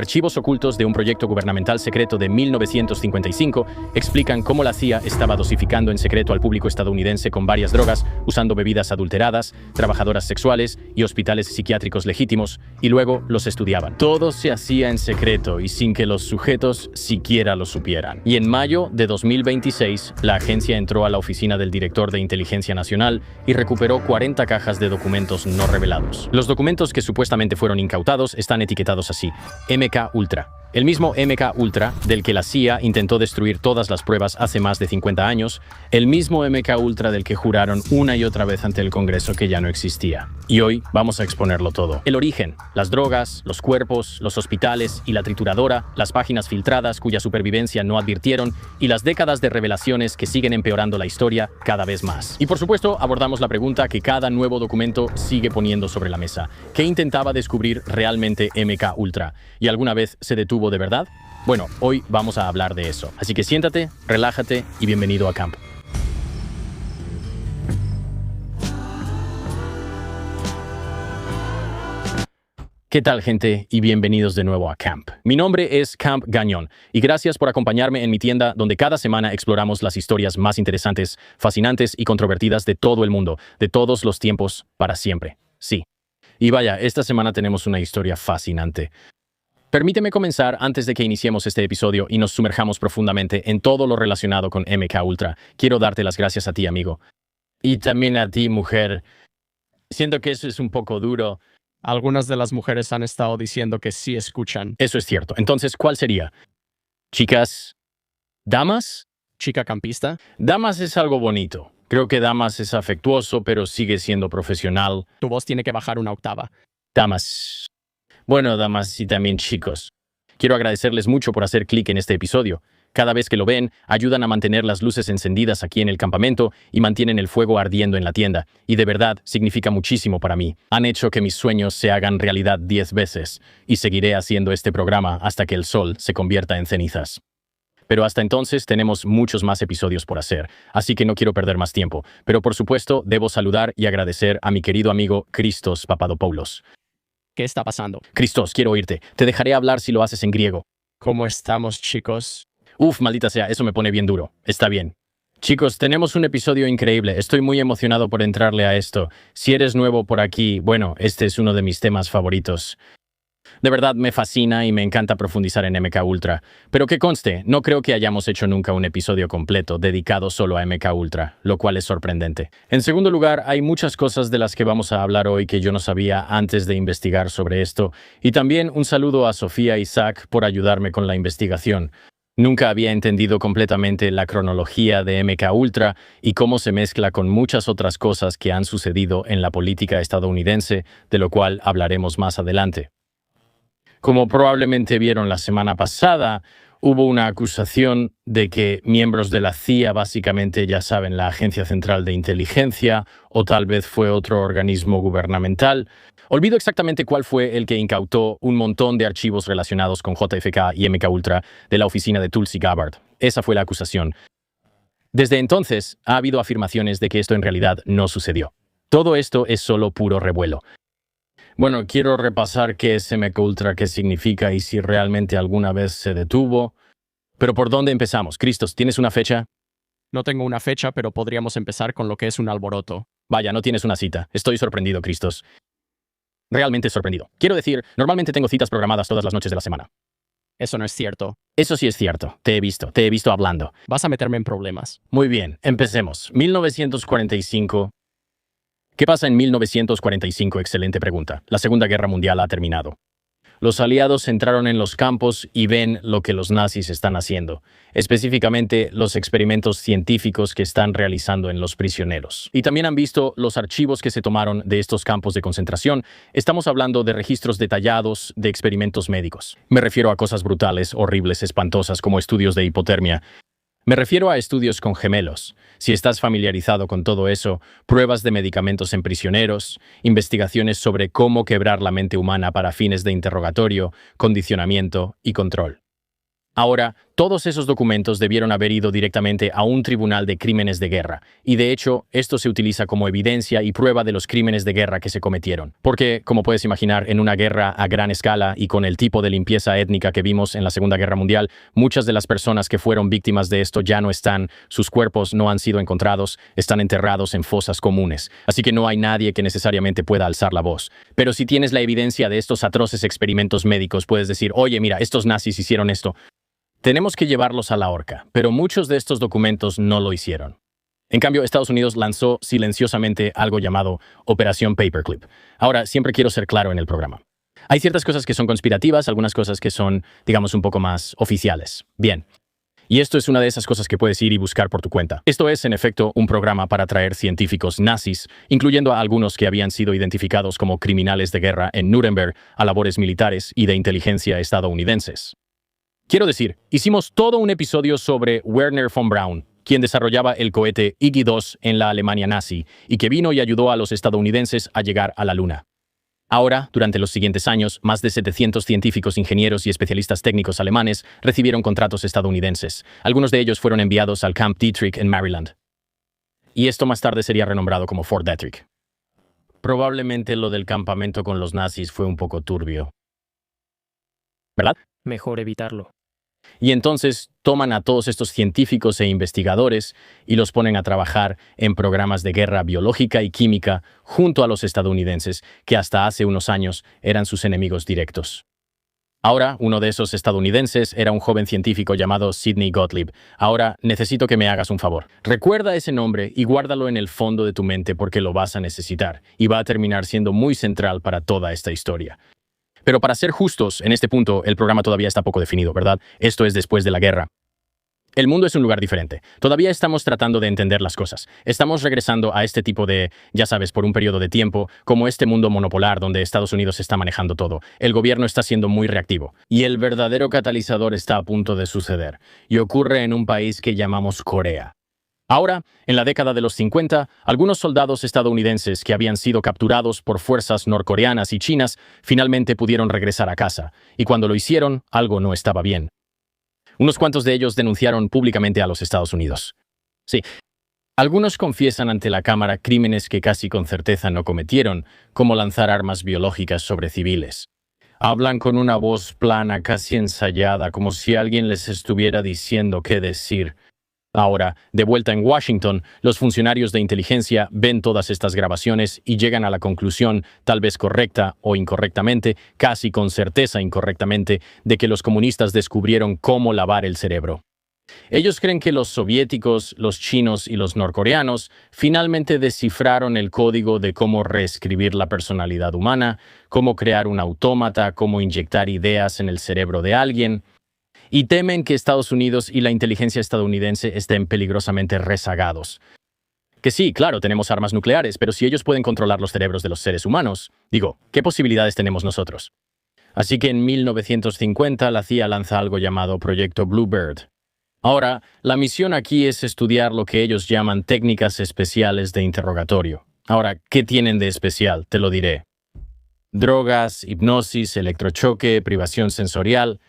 Archivos ocultos de un proyecto gubernamental secreto de 1955 explican cómo la CIA estaba dosificando en secreto al público estadounidense con varias drogas, usando bebidas adulteradas, trabajadoras sexuales y hospitales psiquiátricos legítimos, y luego los estudiaban. Todo se hacía en secreto y sin que los sujetos siquiera lo supieran. Y en mayo de 2026, la agencia entró a la oficina del director de Inteligencia Nacional y recuperó 40 cajas de documentos no revelados. Los documentos que supuestamente fueron incautados están etiquetados así: MK Ultra. El mismo MK Ultra del que la CIA intentó destruir todas las pruebas hace más de 50 años, el mismo MK Ultra del que juraron una y otra vez ante el Congreso que ya no existía. Y hoy vamos a exponerlo todo. El origen, las drogas, los cuerpos, los hospitales y la trituradora, las páginas filtradas cuya supervivencia no advirtieron y las décadas de revelaciones que siguen empeorando la historia cada vez más. Y por supuesto, abordamos la pregunta que cada nuevo documento sigue poniendo sobre la mesa: ¿qué intentaba descubrir realmente MK Ultra? ¿Y alguna vez se detuvo de verdad? Bueno, hoy vamos a hablar de eso. Así que siéntate, relájate y bienvenido a Camp. ¿Qué tal, gente? Y bienvenidos de nuevo a Camp. Mi nombre es Camp Gagnon y gracias por acompañarme en mi tienda donde cada semana exploramos las historias más interesantes, fascinantes y controvertidas de todo el mundo, de todos los tiempos, para siempre. Sí. Y vaya, esta semana tenemos una historia fascinante. Permíteme comenzar antes de que iniciemos este episodio y nos sumerjamos profundamente en todo lo relacionado con MK Ultra. Quiero darte las gracias a ti, amigo. Y también a ti, mujer. Siento que eso es un poco duro. Algunas de las mujeres han estado diciendo que sí escuchan. Eso es cierto. Entonces, ¿cuál sería? ¿Chicas? ¿Damas? ¿Chica campista? Damas es algo bonito. Creo que damas es afectuoso, pero sigue siendo profesional. Tu voz tiene que bajar una octava. Damas. Bueno, damas y también chicos. Quiero agradecerles mucho por hacer clic en este episodio. Cada vez que lo ven, ayudan a mantener las luces encendidas aquí en el campamento y mantienen el fuego ardiendo en la tienda. Y de verdad, significa muchísimo para mí. Han hecho que mis sueños se hagan realidad 10 veces. Y seguiré haciendo este programa hasta que el sol se convierta en cenizas. Pero hasta entonces tenemos muchos más episodios por hacer, así que no quiero perder más tiempo. Pero por supuesto, debo saludar y agradecer a mi querido amigo Christos Papadopoulos. ¿Qué está pasando? Christos, quiero oírte. Te dejaré hablar si lo haces en griego. ¿Cómo estamos, chicos? Uf, maldita sea, eso me pone bien duro. Está bien. Chicos, tenemos un episodio increíble. Estoy muy emocionado por entrarle a esto. Si eres nuevo por aquí, bueno, este es uno de mis temas favoritos. De verdad me fascina y me encanta profundizar en MK Ultra. Pero que conste, no creo que hayamos hecho nunca un episodio completo dedicado solo a MK Ultra, lo cual es sorprendente. En segundo lugar, hay muchas cosas de las que vamos a hablar hoy que yo no sabía antes de investigar sobre esto. Y también un saludo a Sofía y Zach por ayudarme con la investigación. Nunca había entendido completamente la cronología de MK Ultra y cómo se mezcla con muchas otras cosas que han sucedido en la política estadounidense, de lo cual hablaremos más adelante. Como probablemente vieron la semana pasada, hubo una acusación de que miembros de la CIA, básicamente ya saben, la Agencia Central de Inteligencia, o tal vez fue otro organismo gubernamental. Olvido exactamente cuál fue el que incautó un montón de archivos relacionados con JFK y MK Ultra de la oficina de Tulsi Gabbard. Esa fue la acusación. Desde entonces, ha habido afirmaciones de que esto en realidad no sucedió. Todo esto es solo puro revuelo. Bueno, quiero repasar qué es MK Ultra, qué significa y si realmente alguna vez se detuvo. Pero ¿por dónde empezamos? Christos, ¿tienes una fecha? No tengo una fecha, pero podríamos empezar con lo que es un alboroto. Vaya, no tienes una cita. Estoy sorprendido, Christos. Realmente sorprendido. Quiero decir, normalmente tengo citas programadas todas las noches de la semana. Eso no es cierto. Eso sí es cierto. Te he visto hablando. Vas a meterme en problemas. Muy bien, empecemos. 1945. ¿Qué pasa en 1945? Excelente pregunta. La Segunda Guerra Mundial ha terminado. Los aliados entraron en los campos y ven lo que los nazis están haciendo, específicamente los experimentos científicos que están realizando en los prisioneros. Y también han visto los archivos que se tomaron de estos campos de concentración. Estamos hablando de registros detallados de experimentos médicos. Me refiero a cosas brutales, horribles, espantosas, como estudios de hipotermia. Me refiero a estudios con gemelos. Si estás familiarizado con todo eso, pruebas de medicamentos en prisioneros, investigaciones sobre cómo quebrar la mente humana para fines de interrogatorio, condicionamiento y control. Ahora, Todos esos documentos debieron haber ido directamente a un tribunal de crímenes de guerra, y de hecho, esto se utiliza como evidencia y prueba de los crímenes de guerra que se cometieron. Porque, como puedes imaginar, en una guerra a gran escala y con el tipo de limpieza étnica que vimos en la Segunda Guerra Mundial, muchas de las personas que fueron víctimas de esto ya no están, sus cuerpos no han sido encontrados, están enterrados en fosas comunes, así que no hay nadie que necesariamente pueda alzar la voz. Pero si tienes la evidencia de estos atroces experimentos médicos, puedes decir, oye, mira, estos nazis hicieron esto. Tenemos que llevarlos a la horca, pero muchos de estos documentos no lo hicieron. En cambio, Estados Unidos lanzó silenciosamente algo llamado Operación Paperclip. Ahora, siempre quiero ser claro en el programa. Hay ciertas cosas que son conspirativas, algunas cosas que son, digamos, un poco más oficiales. Bien. Y esto es una de esas cosas que puedes ir y buscar por tu cuenta. Esto es, en efecto, un programa para traer científicos nazis, incluyendo a algunos que habían sido identificados como criminales de guerra en Nuremberg, a labores militares y de inteligencia estadounidenses. Quiero decir, hicimos todo un episodio sobre Werner von Braun, quien desarrollaba el cohete IG-2 en la Alemania nazi y que vino y ayudó a los estadounidenses a llegar a la Luna. Ahora, durante los siguientes años, más de 700 científicos, ingenieros y especialistas técnicos alemanes recibieron contratos estadounidenses. Algunos de ellos fueron enviados al Camp Detrick en Maryland. Y esto más tarde sería renombrado como Fort Detrick. Probablemente lo del campamento con los nazis fue un poco turbio, ¿verdad? Mejor evitarlo. Y entonces toman a todos estos científicos e investigadores y los ponen a trabajar en programas de guerra biológica y química junto a los estadounidenses, que hasta hace unos años eran sus enemigos directos. Ahora, uno de esos estadounidenses era un joven científico llamado Sidney Gottlieb. Ahora, necesito que me hagas un favor. Recuerda ese nombre y guárdalo en el fondo de tu mente porque lo vas a necesitar y va a terminar siendo muy central para toda esta historia. Pero para ser justos, en este punto, el programa todavía está poco definido, ¿verdad? Esto es después de la guerra. El mundo es un lugar diferente. Todavía estamos tratando de entender las cosas. Estamos regresando a este tipo de, ya sabes, por un periodo de tiempo, como este mundo monopolar donde Estados Unidos está manejando todo. El gobierno está siendo muy reactivo. Y el verdadero catalizador está a punto de suceder. Y ocurre en un país que llamamos Corea. Ahora, en la década de los 50, algunos soldados estadounidenses que habían sido capturados por fuerzas norcoreanas y chinas finalmente pudieron regresar a casa, y cuando lo hicieron, algo no estaba bien. Unos cuantos de ellos denunciaron públicamente a los Estados Unidos. Sí, algunos confiesan ante la Cámara crímenes que casi con certeza no cometieron, como lanzar armas biológicas sobre civiles. Hablan con una voz plana, casi ensayada, como si alguien les estuviera diciendo qué decir. Ahora, de vuelta en Washington, los funcionarios de inteligencia ven todas estas grabaciones y llegan a la conclusión, tal vez correcta o incorrectamente, casi con certeza incorrectamente, de que los comunistas descubrieron cómo lavar el cerebro. Ellos creen que los soviéticos, los chinos y los norcoreanos finalmente descifraron el código de cómo reescribir la personalidad humana, cómo crear un autómata, cómo inyectar ideas en el cerebro de alguien, y temen que Estados Unidos y la inteligencia estadounidense estén peligrosamente rezagados. Que sí, claro, tenemos armas nucleares, pero si ellos pueden controlar los cerebros de los seres humanos, ¿qué posibilidades tenemos nosotros? Así que en 1950 la CIA lanza algo llamado Proyecto Bluebird. Ahora, la misión aquí es estudiar lo que ellos llaman técnicas especiales de interrogatorio. Ahora, ¿qué tienen de especial? Te lo diré. Drogas, hipnosis, electrochoque, privación sensorial.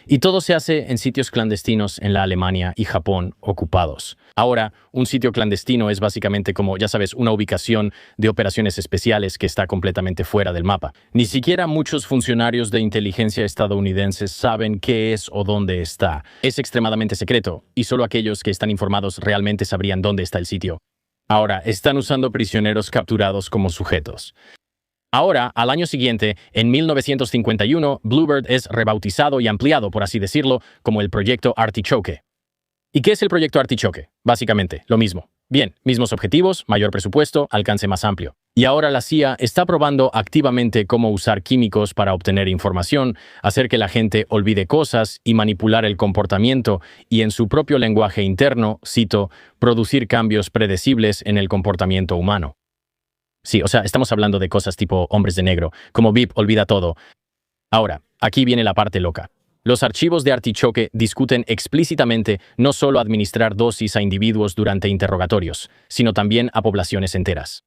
Y todo se hace en sitios clandestinos en la Alemania y Japón ocupados. Ahora, un sitio clandestino es básicamente como, ya sabes, una ubicación de operaciones especiales que está completamente fuera del mapa. Ni siquiera muchos funcionarios de inteligencia estadounidenses saben qué es o dónde está. Es extremadamente secreto, y solo aquellos que están informados realmente sabrían dónde está el sitio. Ahora, están usando prisioneros capturados como sujetos. Ahora, al año siguiente, en 1951, Bluebird es rebautizado y ampliado, por así decirlo, como el Proyecto Artichoke. ¿Y qué es el Proyecto Artichoke? Básicamente, lo mismo. Bien, mismos objetivos, mayor presupuesto, alcance más amplio. Y ahora la CIA está probando activamente cómo usar químicos para obtener información, hacer que la gente olvide cosas y manipular el comportamiento y en su propio lenguaje interno, cito, producir cambios predecibles en el comportamiento humano. Sí, o sea, estamos hablando de cosas tipo hombres de negro, como VIP olvida todo. Ahora, aquí viene la parte loca. Los archivos de Artichoke discuten explícitamente no solo administrar dosis a individuos durante interrogatorios, sino también a poblaciones enteras.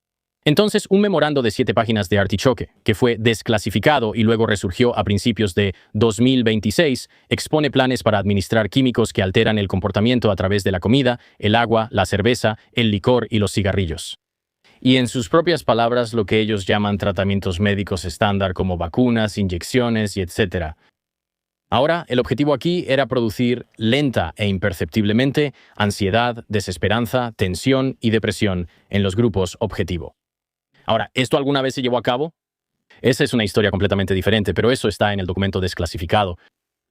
Entonces, un memorando de 7 páginas de Artichoke, que fue desclasificado y luego resurgió a principios de 2026, expone planes para administrar químicos que alteran el comportamiento a través de la comida, el agua, la cerveza, el licor y los cigarrillos. Y en sus propias palabras, lo que ellos llaman tratamientos médicos estándar como vacunas, inyecciones y etc. Ahora, el objetivo aquí era producir lenta e imperceptiblemente ansiedad, desesperanza, tensión y depresión en los grupos objetivo. Ahora, ¿esto alguna vez se llevó a cabo? Esa es una historia completamente diferente, pero eso está en el documento desclasificado.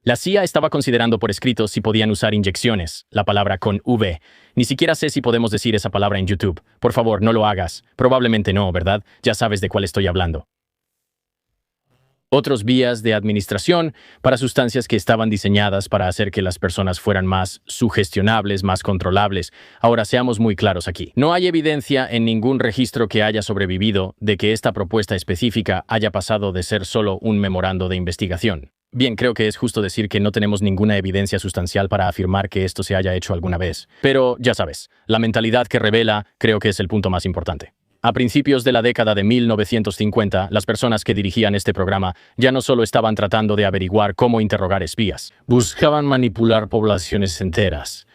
La CIA estaba considerando por escrito si podían usar inyecciones, la palabra con V. Ni siquiera sé si podemos decir esa palabra en YouTube. Por favor, no lo hagas. Probablemente no, ¿verdad? Ya sabes de cuál estoy hablando. Otros vías de administración para sustancias que estaban diseñadas para hacer que las personas fueran más sugestionables, más controlables. Ahora, seamos muy claros aquí. No hay evidencia en ningún registro que haya sobrevivido de que esta propuesta específica haya pasado de ser solo un memorando de investigación. Bien, creo que es justo decir que no tenemos ninguna evidencia sustancial para afirmar que esto se haya hecho alguna vez. Pero, ya sabes, la mentalidad que revela creo que es el punto más importante. A principios de la década de 1950, las personas que dirigían este programa ya no solo estaban tratando de averiguar cómo interrogar espías, buscaban manipular poblaciones enteras.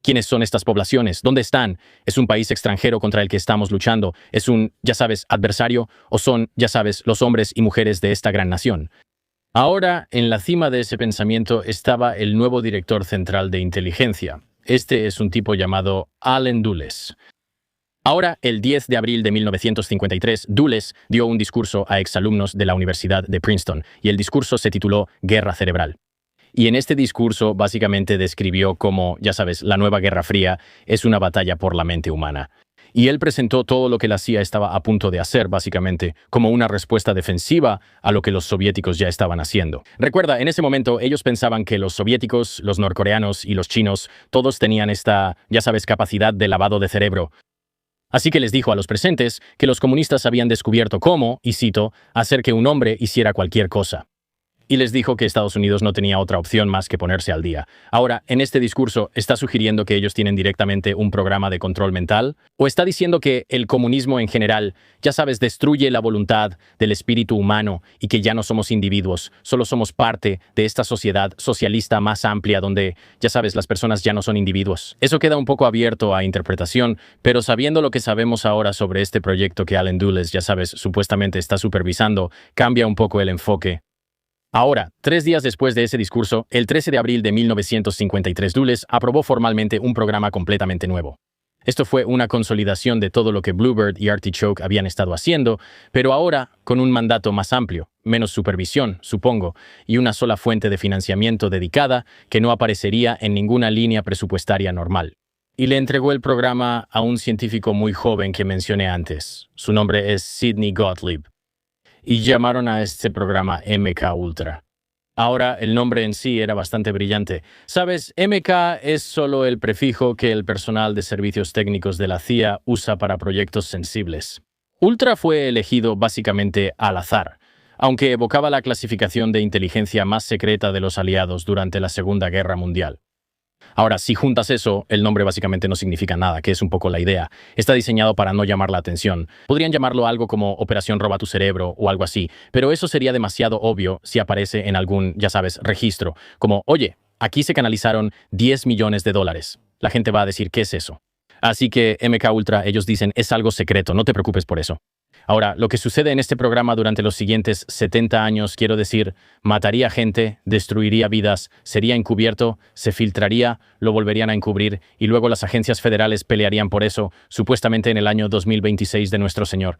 ¿Quiénes son estas poblaciones? ¿Dónde están? ¿Es un país extranjero contra el que estamos luchando? ¿Es un, ya sabes, adversario? ¿O son, ya sabes, los hombres y mujeres de esta gran nación? Ahora, en la cima de ese pensamiento estaba el nuevo director central de inteligencia. Este es un tipo llamado Allen Dulles. Ahora, el 10 de abril de 1953, Dulles dio un discurso a exalumnos de la Universidad de Princeton, y el discurso se tituló Guerra Cerebral. Y en este discurso básicamente describió cómo, ya sabes, la nueva Guerra Fría es una batalla por la mente humana. Y él presentó todo lo que la CIA estaba a punto de hacer, básicamente, como una respuesta defensiva a lo que los soviéticos ya estaban haciendo. Recuerda, en ese momento ellos pensaban que los soviéticos, los norcoreanos y los chinos, todos tenían esta, ya sabes, capacidad de lavado de cerebro. Así que les dijo a los presentes que los comunistas habían descubierto cómo, y cito, hacer que un hombre hiciera cualquier cosa. Y les dijo que Estados Unidos no tenía otra opción más que ponerse al día. Ahora, en este discurso, ¿está sugiriendo que ellos tienen directamente un programa de control mental? ¿O está diciendo que el comunismo en general, ya sabes, destruye la voluntad del espíritu humano y que ya no somos individuos, solo somos parte de esta sociedad socialista más amplia donde, ya sabes, las personas ya no son individuos? Eso queda un poco abierto a interpretación, pero sabiendo lo que sabemos ahora sobre este proyecto que Allen Dulles, ya sabes, supuestamente está supervisando, cambia un poco el enfoque. Ahora, 3 días después de ese discurso, el 13 de abril de 1953, Dulles aprobó formalmente un programa completamente nuevo. Esto fue una consolidación de todo lo que Bluebird y Artichoke habían estado haciendo, pero ahora con un mandato más amplio, menos supervisión, supongo, y una sola fuente de financiamiento dedicada que no aparecería en ninguna línea presupuestaria normal. Y le entregó el programa a un científico muy joven que mencioné antes. Su nombre es Sidney Gottlieb. Y llamaron a este programa MK Ultra. Ahora, el nombre en sí era bastante brillante. ¿Sabes? MK es solo el prefijo que el personal de servicios técnicos de la CIA usa para proyectos sensibles. Ultra fue elegido básicamente al azar, aunque evocaba la clasificación de inteligencia más secreta de los aliados durante la Segunda Guerra Mundial. Ahora, si juntas eso, el nombre básicamente no significa nada, que es un poco la idea. Está diseñado para no llamar la atención. Podrían llamarlo algo como Operación Roba tu Cerebro o algo así, pero eso sería demasiado obvio si aparece en algún, ya sabes, registro. Como, oye, aquí se canalizaron $10 millones. La gente va a decir, ¿qué es eso? Así que MK Ultra, ellos dicen, es algo secreto, no te preocupes por eso. Ahora, lo que sucede en este programa durante los siguientes 70 años, quiero decir, mataría gente, destruiría vidas, sería encubierto, se filtraría, lo volverían a encubrir y luego las agencias federales pelearían por eso, supuestamente en el año 2026 de nuestro Señor.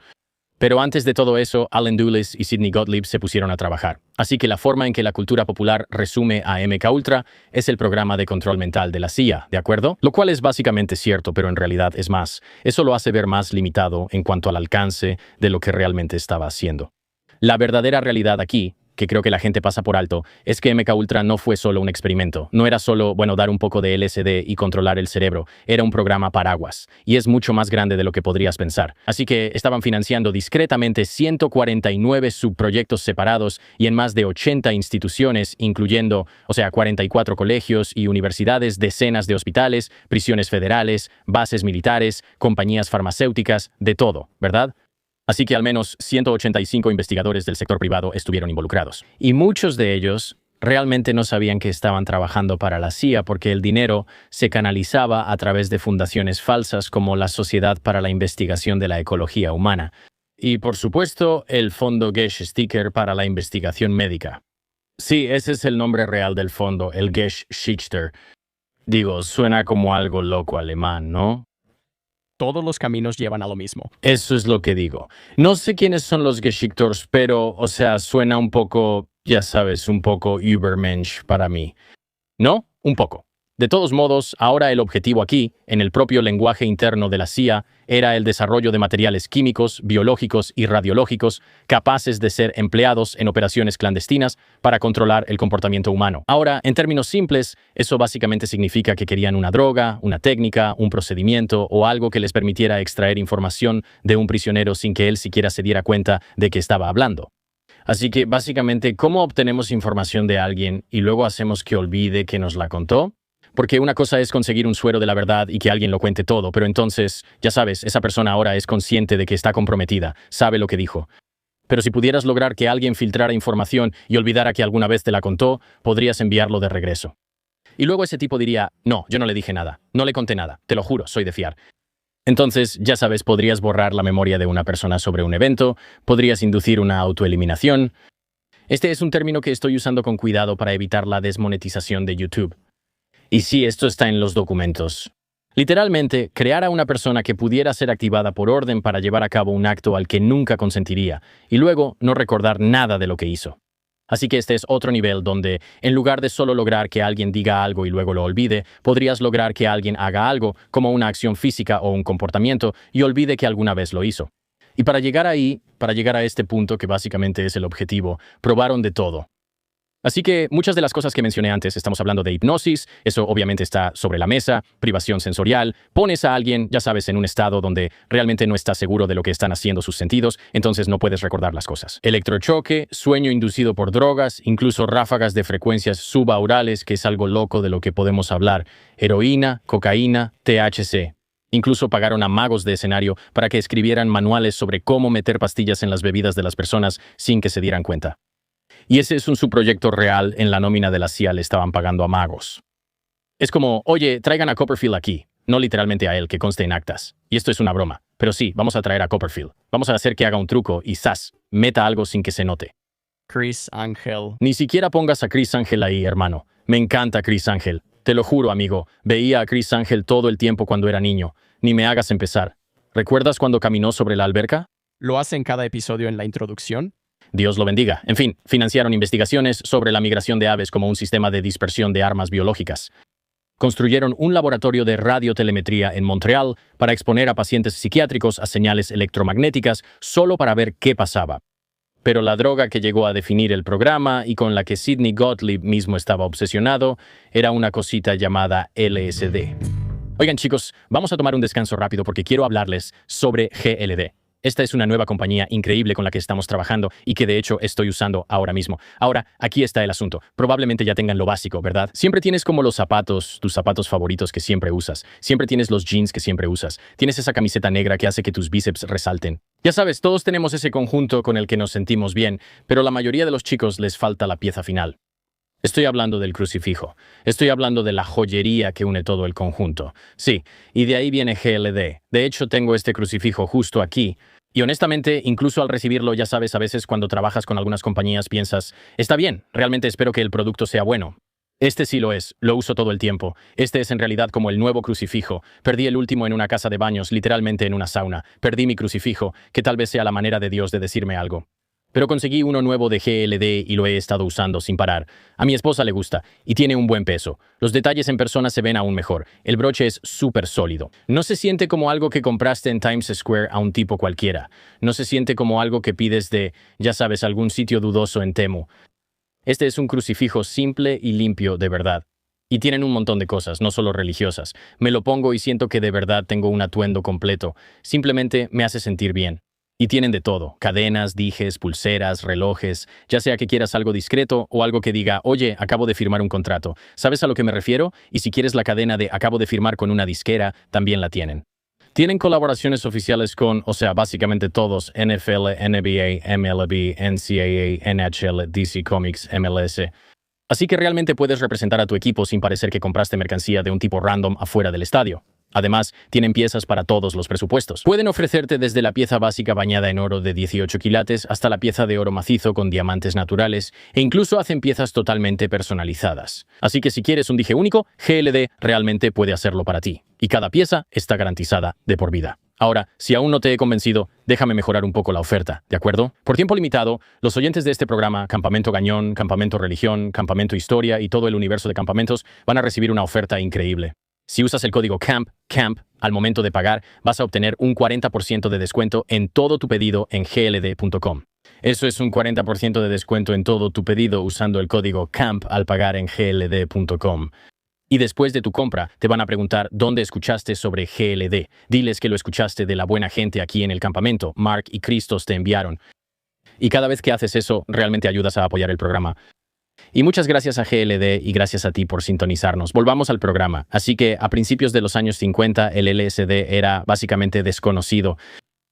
Pero antes de todo eso, Allen Dulles y Sidney Gottlieb se pusieron a trabajar. Así que la forma en que la cultura popular resume a MK Ultra es el programa de control mental de la CIA, ¿de acuerdo? Lo cual es básicamente cierto, pero en realidad es más. Eso lo hace ver más limitado en cuanto al alcance de lo que realmente estaba haciendo. La verdadera realidad aquí que creo que la gente pasa por alto, es que MK Ultra no fue solo un experimento. No era solo, dar un poco de LSD y controlar el cerebro. Era un programa paraguas. Y es mucho más grande de lo que podrías pensar. Así que estaban financiando discretamente 149 subproyectos separados y en más de 80 instituciones, incluyendo, 44 colegios y universidades, decenas de hospitales, prisiones federales, bases militares, compañías farmacéuticas, de todo, ¿verdad? Así que al menos 185 investigadores del sector privado estuvieron involucrados. Y muchos de ellos realmente no sabían que estaban trabajando para la CIA porque el dinero se canalizaba a través de fundaciones falsas como la Sociedad para la Investigación de la Ecología Humana. Y, por supuesto, el Fondo Gesch-Sticker para la Investigación Médica. Sí, ese es el nombre real del fondo, el Gesch-Sticker. Digo, suena como algo loco alemán, ¿no? Todos los caminos llevan a lo mismo. Eso es lo que digo. No sé quiénes son los Geschichters, pero, suena un poco, ya sabes, un poco Übermensch para mí. ¿No? Un poco. De todos modos, ahora el objetivo aquí, en el propio lenguaje interno de la CIA, era el desarrollo de materiales químicos, biológicos y radiológicos capaces de ser empleados en operaciones clandestinas para controlar el comportamiento humano. Ahora, en términos simples, eso básicamente significa que querían una droga, una técnica, un procedimiento o algo que les permitiera extraer información de un prisionero sin que él siquiera se diera cuenta de que estaba hablando. Así que, básicamente, ¿cómo obtenemos información de alguien y luego hacemos que olvide que nos la contó? Porque una cosa es conseguir un suero de la verdad y que alguien lo cuente todo, pero entonces, ya sabes, esa persona ahora es consciente de que está comprometida, sabe lo que dijo. Pero si pudieras lograr que alguien filtrara información y olvidara que alguna vez te la contó, podrías enviarlo de regreso. Y luego ese tipo diría, no, yo no le dije nada, no le conté nada, te lo juro, soy de fiar. Entonces, ya sabes, podrías borrar la memoria de una persona sobre un evento, podrías inducir una autoeliminación. Este es un término que estoy usando con cuidado para evitar la desmonetización de YouTube. Y sí, esto está en los documentos. Literalmente, crear a una persona que pudiera ser activada por orden para llevar a cabo un acto al que nunca consentiría, y luego no recordar nada de lo que hizo. Así que este es otro nivel donde, en lugar de solo lograr que alguien diga algo y luego lo olvide, podrías lograr que alguien haga algo, como una acción física o un comportamiento, y olvide que alguna vez lo hizo. Y para llegar ahí, para llegar a este punto que básicamente es el objetivo, probaron de todo. Así que muchas de las cosas que mencioné antes, estamos hablando de hipnosis, eso obviamente está sobre la mesa, privación sensorial, pones a alguien, ya sabes, en un estado donde realmente no está seguro de lo que están haciendo sus sentidos, entonces no puedes recordar las cosas. Electrochoque, sueño inducido por drogas, incluso ráfagas de frecuencias subaurales, que es algo loco de lo que podemos hablar, heroína, cocaína, THC. Incluso pagaron a magos de escenario para que escribieran manuales sobre cómo meter pastillas en las bebidas de las personas sin que se dieran cuenta. Y ese es un subproyecto real, en la nómina de la CIA le estaban pagando a magos. Es como, oye, traigan a Copperfield aquí. No literalmente a él, que conste en actas. Y esto es una broma. Pero sí, vamos a traer a Copperfield. Vamos a hacer que haga un truco y ¡zas! Meta algo sin que se note. Chris Angel. Ni siquiera pongas a Chris Angel ahí, hermano. Me encanta Chris Angel. Te lo juro, amigo. Veía a Chris Angel todo el tiempo cuando era niño. Ni me hagas empezar. ¿Recuerdas cuando caminó sobre la alberca? ¿Lo hace en cada episodio en la introducción? Dios lo bendiga. En fin, financiaron investigaciones sobre la migración de aves como un sistema de dispersión de armas biológicas. Construyeron un laboratorio de radiotelemetría en Montreal para exponer a pacientes psiquiátricos a señales electromagnéticas solo para ver qué pasaba. Pero la droga que llegó a definir el programa y con la que Sidney Gottlieb mismo estaba obsesionado era una cosita llamada LSD. Oigan, chicos, vamos a tomar un descanso rápido porque quiero hablarles sobre GLD. Esta es una nueva compañía increíble con la que estamos trabajando y que de hecho estoy usando ahora mismo. Ahora, aquí está el asunto. Probablemente ya tengan lo básico, ¿verdad? Siempre tienes como los zapatos, tus zapatos favoritos que siempre usas. Siempre tienes los jeans que siempre usas. Tienes esa camiseta negra que hace que tus bíceps resalten. Ya sabes, todos tenemos ese conjunto con el que nos sentimos bien, pero la mayoría de los chicos les falta la pieza final. Estoy hablando del crucifijo. Estoy hablando de la joyería que une todo el conjunto. Sí, y de ahí viene GLD. De hecho, tengo este crucifijo justo aquí. Y honestamente, incluso al recibirlo, ya sabes, a veces cuando trabajas con algunas compañías piensas, está bien, realmente espero que el producto sea bueno. Este sí lo es, lo uso todo el tiempo. Este es en realidad como el nuevo crucifijo. Perdí el último en una casa de baños, literalmente en una sauna. Perdí mi crucifijo, que tal vez sea la manera de Dios de decirme algo. Pero conseguí uno nuevo de GLD y lo he estado usando sin parar. A mi esposa le gusta y tiene un buen peso. Los detalles en persona se ven aún mejor. El broche es súper sólido. No se siente como algo que compraste en Times Square a un tipo cualquiera. No se siente como algo que pides de, ya sabes, algún sitio dudoso en Temu. Este es un crucifijo simple y limpio de verdad. Y tienen un montón de cosas, no solo religiosas. Me lo pongo y siento que de verdad tengo un atuendo completo. Simplemente me hace sentir bien. Y tienen de todo, cadenas, dijes, pulseras, relojes, ya sea que quieras algo discreto o algo que diga, oye, acabo de firmar un contrato. ¿Sabes a lo que me refiero? Y si quieres la cadena de acabo de firmar con una disquera, también la tienen. Tienen colaboraciones oficiales con, o sea, básicamente todos, NFL, NBA, MLB, NCAA, NHL, DC Comics, MLS. Así que realmente puedes representar a tu equipo sin parecer que compraste mercancía de un tipo random afuera del estadio. Además, tienen piezas para todos los presupuestos. Pueden ofrecerte desde la pieza básica bañada en oro de 18 quilates hasta la pieza de oro macizo con diamantes naturales e incluso hacen piezas totalmente personalizadas. Así que si quieres un dije único, GLD realmente puede hacerlo para ti. Y cada pieza está garantizada de por vida. Ahora, si aún no te he convencido, déjame mejorar un poco la oferta, ¿de acuerdo? Por tiempo limitado, los oyentes de este programa, Campamento Gañón, Campamento Religión, Campamento Historia y todo el universo de campamentos van a recibir una oferta increíble. Si usas el código CAMP, al momento de pagar, vas a obtener un 40% de descuento en todo tu pedido en gld.com. Eso es un 40% de descuento en todo tu pedido usando el código CAMP al pagar en gld.com. Y después de tu compra, te van a preguntar dónde escuchaste sobre GLD. Diles que lo escuchaste de la buena gente aquí en el campamento. Mark y Cristos te enviaron. Y cada vez que haces eso, realmente ayudas a apoyar el programa. Y muchas gracias a GLD y gracias a ti por sintonizarnos. Volvamos al programa. Así que a principios de los años 50 el LSD era básicamente desconocido.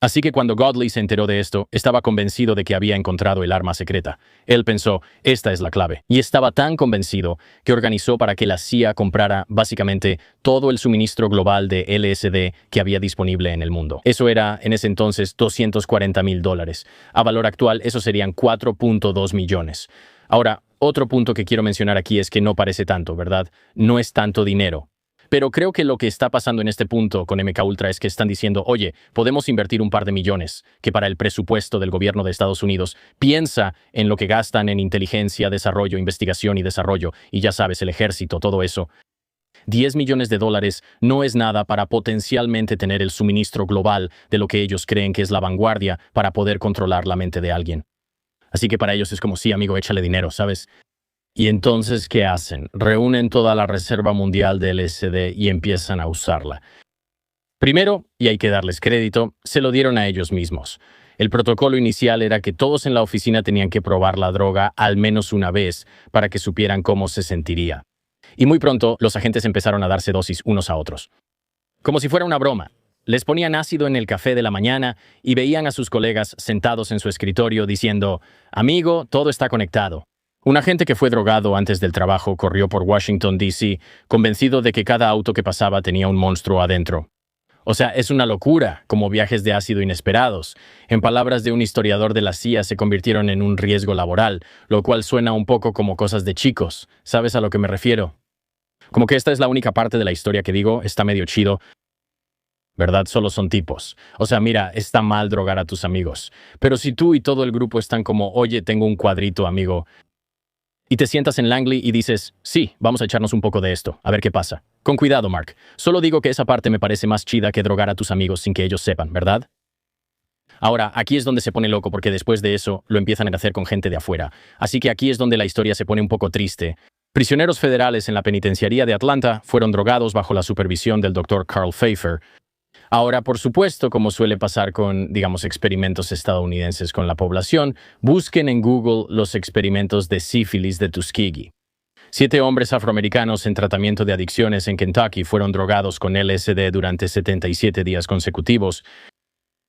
Así que cuando Godley se enteró de esto, estaba convencido de que había encontrado el arma secreta. Él pensó, esta es la clave. Y estaba tan convencido que organizó para que la CIA comprara básicamente todo el suministro global de LSD que había disponible en el mundo. Eso era, en ese entonces, $240,000. A valor actual, eso serían 4.2 millones. Ahora, otro punto que quiero mencionar aquí es que no parece tanto, ¿verdad? No es tanto dinero. Pero creo que lo que está pasando en este punto con MK Ultra es que están diciendo, oye, podemos invertir un par de millones, que para el presupuesto del gobierno de Estados Unidos piensa en lo que gastan en inteligencia, desarrollo, investigación y desarrollo, y ya sabes, el ejército, todo eso. $10 millones no es nada para potencialmente tener el suministro global de lo que ellos creen que es la vanguardia para poder controlar la mente de alguien. Así que para ellos es como, sí, amigo, échale dinero, ¿sabes? Y entonces, ¿qué hacen? Reúnen toda la reserva mundial de LSD y empiezan a usarla. Primero, y hay que darles crédito, se lo dieron a ellos mismos. El protocolo inicial era que todos en la oficina tenían que probar la droga al menos una vez para que supieran cómo se sentiría. Y muy pronto, los agentes empezaron a darse dosis unos a otros. Como si fuera una broma. Les ponían ácido en el café de la mañana y veían a sus colegas sentados en su escritorio diciendo, amigo, todo está conectado. Un agente que fue drogado antes del trabajo corrió por Washington, D.C., convencido de que cada auto que pasaba tenía un monstruo adentro. O sea, es una locura, como viajes de ácido inesperados. En palabras de un historiador de la CIA, se convirtieron en un riesgo laboral, lo cual suena un poco como cosas de chicos. ¿Sabes a lo que me refiero? Como que esta es la única parte de la historia que digo, está medio chido. ¿Verdad? Solo son tipos. O sea, mira, está mal drogar a tus amigos. Pero si tú y todo el grupo están como, oye, tengo un cuadrito, amigo, y te sientas en Langley y dices, sí, vamos a echarnos un poco de esto, a ver qué pasa. Con cuidado, Mark. Solo digo que esa parte me parece más chida que drogar a tus amigos sin que ellos sepan, ¿verdad? Ahora, aquí es donde se pone loco porque después de eso lo empiezan a hacer con gente de afuera. Así que aquí es donde la historia se pone un poco triste. Prisioneros federales en la penitenciaría de Atlanta fueron drogados bajo la supervisión del Dr. Carl Pfeiffer. Ahora, por supuesto, como suele pasar con, experimentos estadounidenses con la población, busquen en Google los experimentos de sífilis de Tuskegee. 7 hombres afroamericanos en tratamiento de adicciones en Kentucky fueron drogados con LSD durante 77 días consecutivos.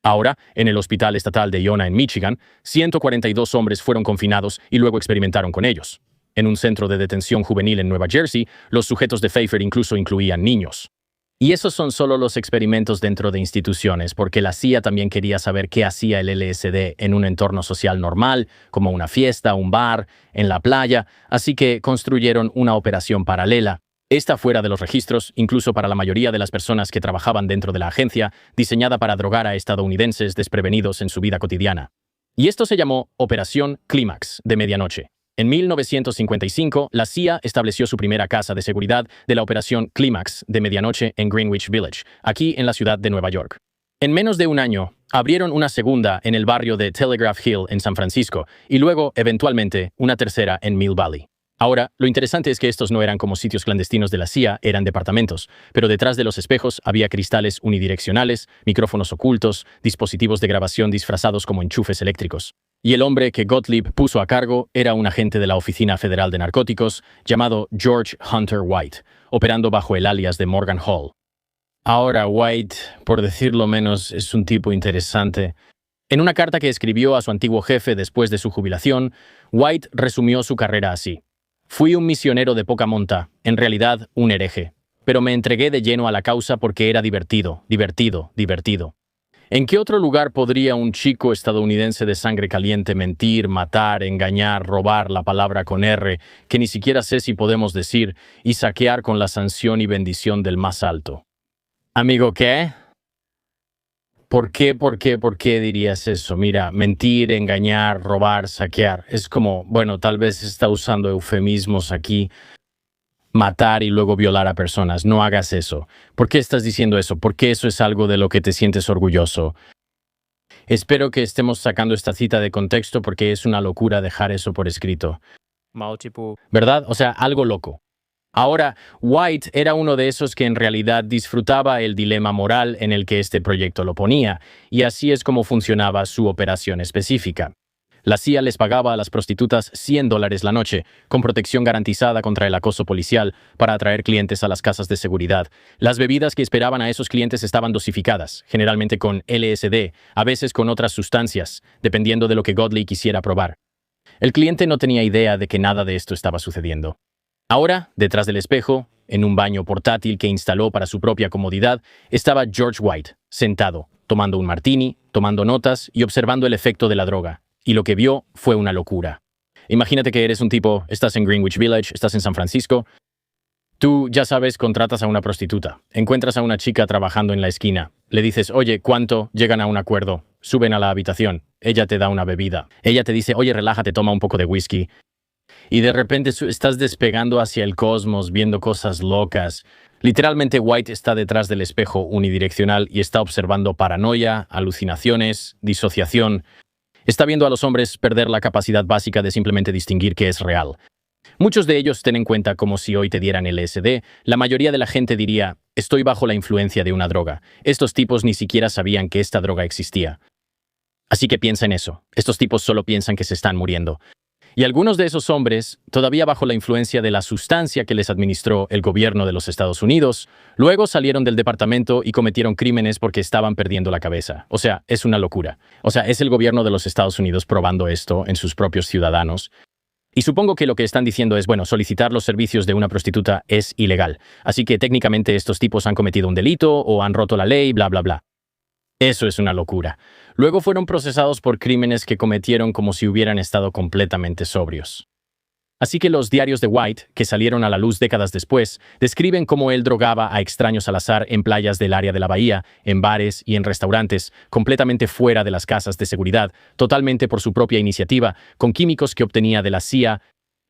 Ahora, en el Hospital Estatal de Iona, en Michigan, 142 hombres fueron confinados y luego experimentaron con ellos. En un centro de detención juvenil en Nueva Jersey, los sujetos de Pfeiffer incluso incluían niños. Y esos son solo los experimentos dentro de instituciones, porque la CIA también quería saber qué hacía el LSD en un entorno social normal, como una fiesta, un bar, en la playa, así que construyeron una operación paralela. Esta fuera de los registros, incluso para la mayoría de las personas que trabajaban dentro de la agencia, diseñada para drogar a estadounidenses desprevenidos en su vida cotidiana. Y esto se llamó Operación Clímax de medianoche. En 1955, la CIA estableció su primera casa de seguridad de la Operación Clímax de medianoche en Greenwich Village, aquí en la ciudad de Nueva York. En menos de un año, abrieron una segunda en el barrio de Telegraph Hill en San Francisco y luego, eventualmente, una tercera en Mill Valley. Ahora, lo interesante es que estos no eran como sitios clandestinos de la CIA, eran departamentos, pero detrás de los espejos había cristales unidireccionales, micrófonos ocultos, dispositivos de grabación disfrazados como enchufes eléctricos. Y el hombre que Gottlieb puso a cargo era un agente de la Oficina Federal de Narcóticos llamado George Hunter White, operando bajo el alias de Morgan Hall. Ahora, White, por decirlo menos, es un tipo interesante. En una carta que escribió a su antiguo jefe después de su jubilación, White resumió su carrera así. Fui un misionero de poca monta, en realidad un hereje, pero me entregué de lleno a la causa porque era divertido. ¿En qué otro lugar podría un chico estadounidense de sangre caliente mentir, matar, engañar, robar la palabra con R, que ni siquiera sé si podemos decir, y saquear con la sanción y bendición del más alto? Amigo, ¿qué? ¿Por qué dirías eso? Mira, mentir, engañar, robar, saquear. Es como, bueno, tal vez está usando eufemismos aquí. Matar y luego violar a personas. No hagas eso. ¿Por qué estás diciendo eso? ¿Por qué eso es algo de lo que te sientes orgulloso? Espero que estemos sacando esta cita de contexto porque es una locura dejar eso por escrito. ¿Verdad? O sea, algo loco. Ahora, White era uno de esos que en realidad disfrutaba el dilema moral en el que este proyecto lo ponía, y así es como funcionaba su operación específica. La CIA les pagaba a las prostitutas $100 la noche, con protección garantizada contra el acoso policial, para atraer clientes a las casas de seguridad. Las bebidas que esperaban a esos clientes estaban dosificadas, generalmente con LSD, a veces con otras sustancias, dependiendo de lo que Gottlieb quisiera probar. El cliente no tenía idea de que nada de esto estaba sucediendo. Ahora, detrás del espejo, en un baño portátil que instaló para su propia comodidad, estaba George White, sentado, tomando un martini, tomando notas y observando el efecto de la droga. Y lo que vio fue una locura. Imagínate que eres un tipo, estás en Greenwich Village, estás en San Francisco. Tú, ya sabes, contratas a una prostituta. Encuentras a una chica trabajando en la esquina. Le dices, oye, ¿cuánto? Llegan a un acuerdo. Suben a la habitación. Ella te da una bebida. Ella te dice, oye, relájate, toma un poco de whisky. Y de repente estás despegando hacia el cosmos, viendo cosas locas. Literalmente White está detrás del espejo unidireccional y está observando paranoia, alucinaciones, disociación. Está viendo a los hombres perder la capacidad básica de simplemente distinguir qué es real. Muchos de ellos ten en cuenta como si hoy te dieran LSD, la mayoría de la gente diría, estoy bajo la influencia de una droga. Estos tipos ni siquiera sabían que esta droga existía. Así que piensa en eso. Estos tipos solo piensan que se están muriendo. Y algunos de esos hombres, todavía bajo la influencia de la sustancia que les administró el gobierno de los Estados Unidos, luego salieron del departamento y cometieron crímenes porque estaban perdiendo la cabeza. O sea, es una locura. O sea, es el gobierno de los Estados Unidos probando esto en sus propios ciudadanos. Y supongo que lo que están diciendo es, bueno, solicitar los servicios de una prostituta es ilegal. Así que técnicamente estos tipos han cometido un delito o han roto la ley, bla, bla, bla. Eso es una locura. Luego fueron procesados por crímenes que cometieron como si hubieran estado completamente sobrios. Así que los diarios de White, que salieron a la luz décadas después, describen cómo él drogaba a extraños al azar en playas del área de la bahía, en bares y en restaurantes, completamente fuera de las casas de seguridad, totalmente por su propia iniciativa, con químicos que obtenía de la CIA.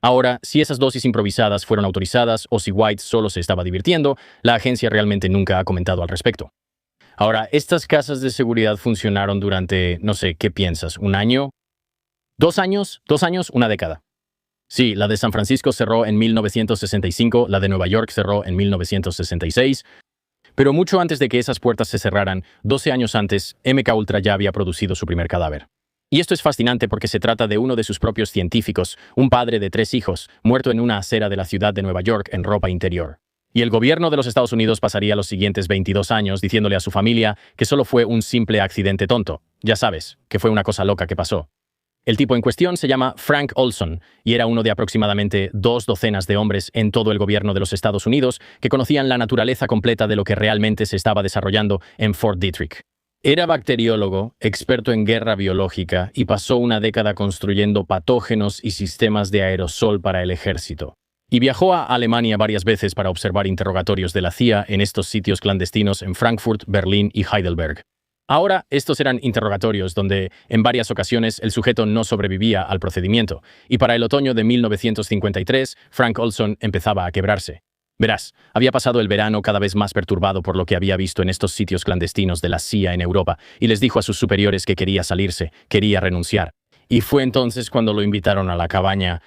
Ahora, si esas dosis improvisadas fueron autorizadas o si White solo se estaba divirtiendo, la agencia realmente nunca ha comentado al respecto. Ahora, estas casas de seguridad funcionaron durante, no sé, ¿qué piensas? ¿Un año? ¿2 años? ¿2 años? ¿Una década? Sí, la de San Francisco cerró en 1965, la de Nueva York cerró en 1966, pero mucho antes de que esas puertas se cerraran, 12 años antes, MK Ultra ya había producido su primer cadáver. Y esto es fascinante porque se trata de uno de sus propios científicos, un padre de 3 hijos, muerto en una acera de la ciudad de Nueva York en ropa interior. Y el gobierno de los Estados Unidos pasaría los siguientes 22 años diciéndole a su familia que solo fue un simple accidente tonto. Ya sabes, que fue una cosa loca que pasó. El tipo en cuestión se llama Frank Olson y era uno de aproximadamente 2 docenas de hombres en todo el gobierno de los Estados Unidos que conocían la naturaleza completa de lo que realmente se estaba desarrollando en Fort Detrick. Era bacteriólogo, experto en guerra biológica y pasó una década construyendo patógenos y sistemas de aerosol para el ejército. Y viajó a Alemania varias veces para observar interrogatorios de la CIA en estos sitios clandestinos en Frankfurt, Berlín y Heidelberg. Ahora, estos eran interrogatorios donde, en varias ocasiones, el sujeto no sobrevivía al procedimiento, y para el otoño de 1953, Frank Olson empezaba a quebrarse. Verás, había pasado el verano cada vez más perturbado por lo que había visto en estos sitios clandestinos de la CIA en Europa, y les dijo a sus superiores que quería salirse, quería renunciar. Y fue entonces cuando lo invitaron a la cabaña.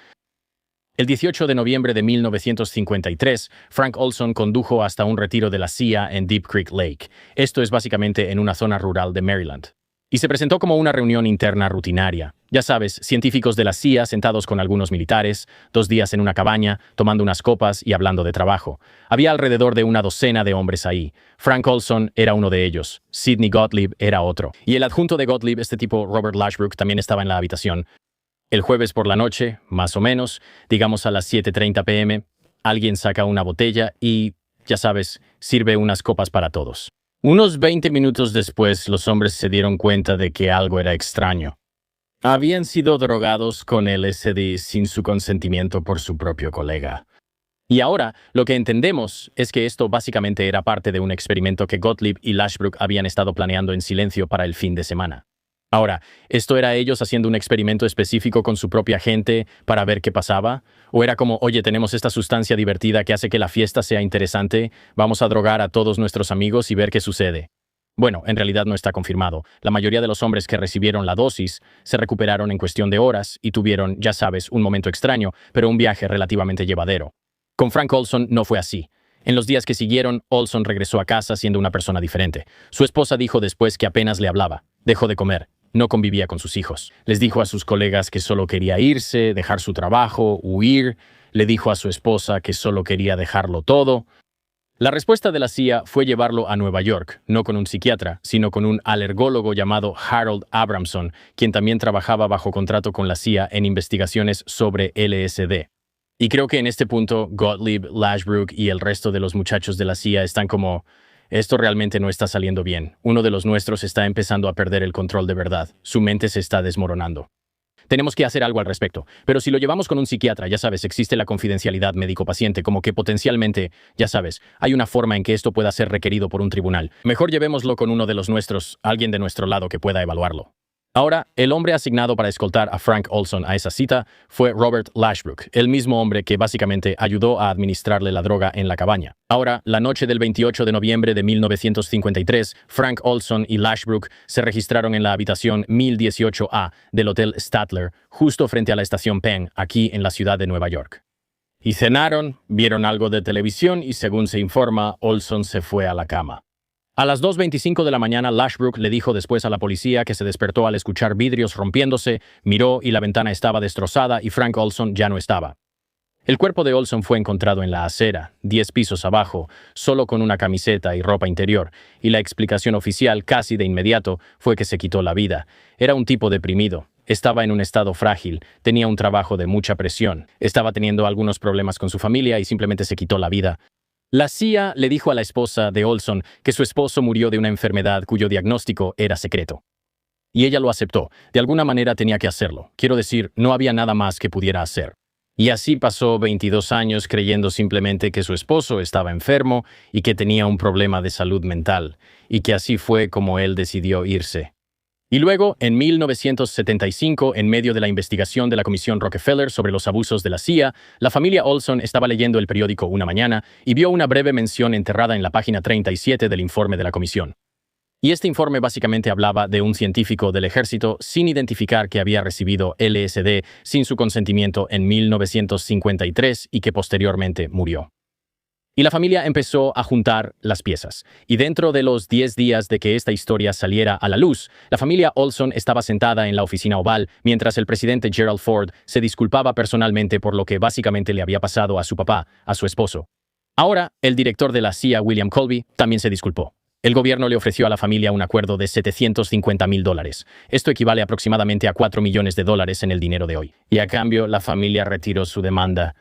El 18 de noviembre de 1953, Frank Olson condujo hasta un retiro de la CIA en Deep Creek Lake. Esto es básicamente en una zona rural de Maryland. Y se presentó como una reunión interna rutinaria. Ya sabes, científicos de la CIA sentados con algunos militares, 2 días en una cabaña, tomando unas copas y hablando de trabajo. Había alrededor de una docena de hombres ahí. Frank Olson era uno de ellos. Sidney Gottlieb era otro. Y el adjunto de Gottlieb, este tipo Robert Lashbrook, también estaba en la habitación. El jueves por la noche, más o menos, digamos a las 7:30 p.m., alguien saca una botella y, ya sabes, sirve unas copas para todos. Unos 20 minutos después, los hombres se dieron cuenta de que algo era extraño. Habían sido drogados con LSD sin su consentimiento por su propio colega. Y ahora, lo que entendemos es que esto básicamente era parte de un experimento que Gottlieb y Lashbrook habían estado planeando en silencio para el fin de semana. Ahora, ¿esto era ellos haciendo un experimento específico con su propia gente para ver qué pasaba? ¿O era como, oye, tenemos esta sustancia divertida que hace que la fiesta sea interesante, vamos a drogar a todos nuestros amigos y ver qué sucede? Bueno, en realidad no está confirmado. La mayoría de los hombres que recibieron la dosis se recuperaron en cuestión de horas y tuvieron, ya sabes, un momento extraño, pero un viaje relativamente llevadero. Con Frank Olson no fue así. En los días que siguieron, Olson regresó a casa siendo una persona diferente. Su esposa dijo después que apenas le hablaba. Dejó de comer. No convivía con sus hijos. Les dijo a sus colegas que solo quería irse, dejar su trabajo, huir. Le dijo a su esposa que solo quería dejarlo todo. La respuesta de la CIA fue llevarlo a Nueva York, no con un psiquiatra, sino con un alergólogo llamado Harold Abramson, quien también trabajaba bajo contrato con la CIA en investigaciones sobre LSD. Y creo que en este punto, Gottlieb, Lashbrook y el resto de los muchachos de la CIA están como... Esto realmente no está saliendo bien. Uno de los nuestros está empezando a perder el control de verdad. Su mente se está desmoronando. Tenemos que hacer algo al respecto. Pero si lo llevamos con un psiquiatra, ya sabes, existe la confidencialidad médico-paciente, como que potencialmente, ya sabes, hay una forma en que esto pueda ser requerido por un tribunal. Mejor llevémoslo con uno de los nuestros, alguien de nuestro lado que pueda evaluarlo. Ahora, el hombre asignado para escoltar a Frank Olson a esa cita fue Robert Lashbrook, el mismo hombre que básicamente ayudó a administrarle la droga en la cabaña. Ahora, la noche del 28 de noviembre de 1953, Frank Olson y Lashbrook se registraron en la habitación 1018A del Hotel Statler, justo frente a la estación Penn, aquí en la ciudad de Nueva York. Y cenaron, vieron algo de televisión y, según se informa, Olson se fue a la cama. A las 2:25 de la mañana, Lashbrook le dijo después a la policía que se despertó al escuchar vidrios rompiéndose, miró y la ventana estaba destrozada y Frank Olson ya no estaba. El cuerpo de Olson fue encontrado en la acera, 10 pisos abajo, solo con una camiseta y ropa interior, y la explicación oficial casi de inmediato fue que se quitó la vida. Era un tipo deprimido. Estaba en un estado frágil, tenía un trabajo de mucha presión, estaba teniendo algunos problemas con su familia y simplemente se quitó la vida. La CIA le dijo a la esposa de Olson que su esposo murió de una enfermedad cuyo diagnóstico era secreto. Y ella lo aceptó. De alguna manera tenía que hacerlo. Quiero decir, no había nada más que pudiera hacer. Y así pasó 22 años creyendo simplemente que su esposo estaba enfermo y que tenía un problema de salud mental, y que así fue como él decidió irse. Y luego, en 1975, en medio de la investigación de la Comisión Rockefeller sobre los abusos de la CIA, la familia Olson estaba leyendo el periódico una mañana y vio una breve mención enterrada en la página 37 del informe de la comisión. Y este informe básicamente hablaba de un científico del ejército sin identificar que había recibido LSD sin su consentimiento en 1953 y que posteriormente murió. Y la familia empezó a juntar las piezas. Y dentro de los 10 días de que esta historia saliera a la luz, la familia Olson estaba sentada en la oficina oval mientras el presidente Gerald Ford se disculpaba personalmente por lo que básicamente le había pasado a su papá, a su esposo. Ahora, el director de la CIA, William Colby, también se disculpó. El gobierno le ofreció a la familia un acuerdo de $750,000. Esto equivale aproximadamente a $4 millones en el dinero de hoy. Y a cambio, la familia retiró su demanda.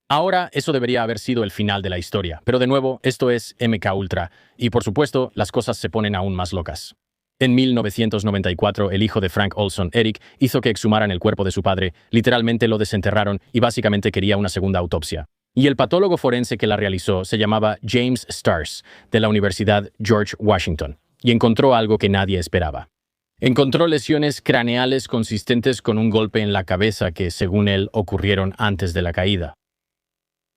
Ahora, eso debería haber sido el final de la historia, pero de nuevo, esto es MK Ultra, y por supuesto, las cosas se ponen aún más locas. En 1994, el hijo de Frank Olson, Eric, hizo que exhumaran el cuerpo de su padre, literalmente lo desenterraron y básicamente quería una segunda autopsia. Y el patólogo forense que la realizó se llamaba James Stars, de la Universidad George Washington. y encontró algo que nadie esperaba. Encontró lesiones craneales consistentes con un golpe en la cabeza que, según él, ocurrieron antes de la caída.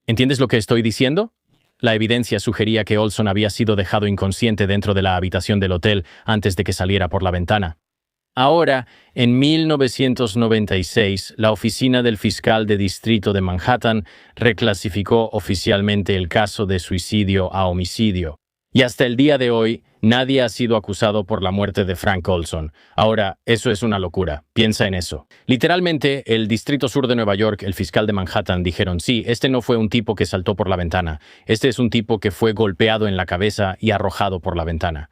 ¿Entiendes lo que estoy diciendo? La evidencia sugería que Olson había sido dejado inconsciente dentro de la habitación del hotel antes de que saliera por la ventana. Ahora, en 1996, la oficina del fiscal de distrito de Manhattan reclasificó oficialmente el caso de suicidio a homicidio. Y hasta el día de hoy, nadie ha sido acusado por la muerte de Frank Olson. Ahora, eso es una locura. Piensa en eso. Literalmente, el Distrito Sur de Nueva York, el fiscal de Manhattan, dijeron, sí, este no fue un tipo que saltó por la ventana. Este es un tipo que fue golpeado en la cabeza y arrojado por la ventana.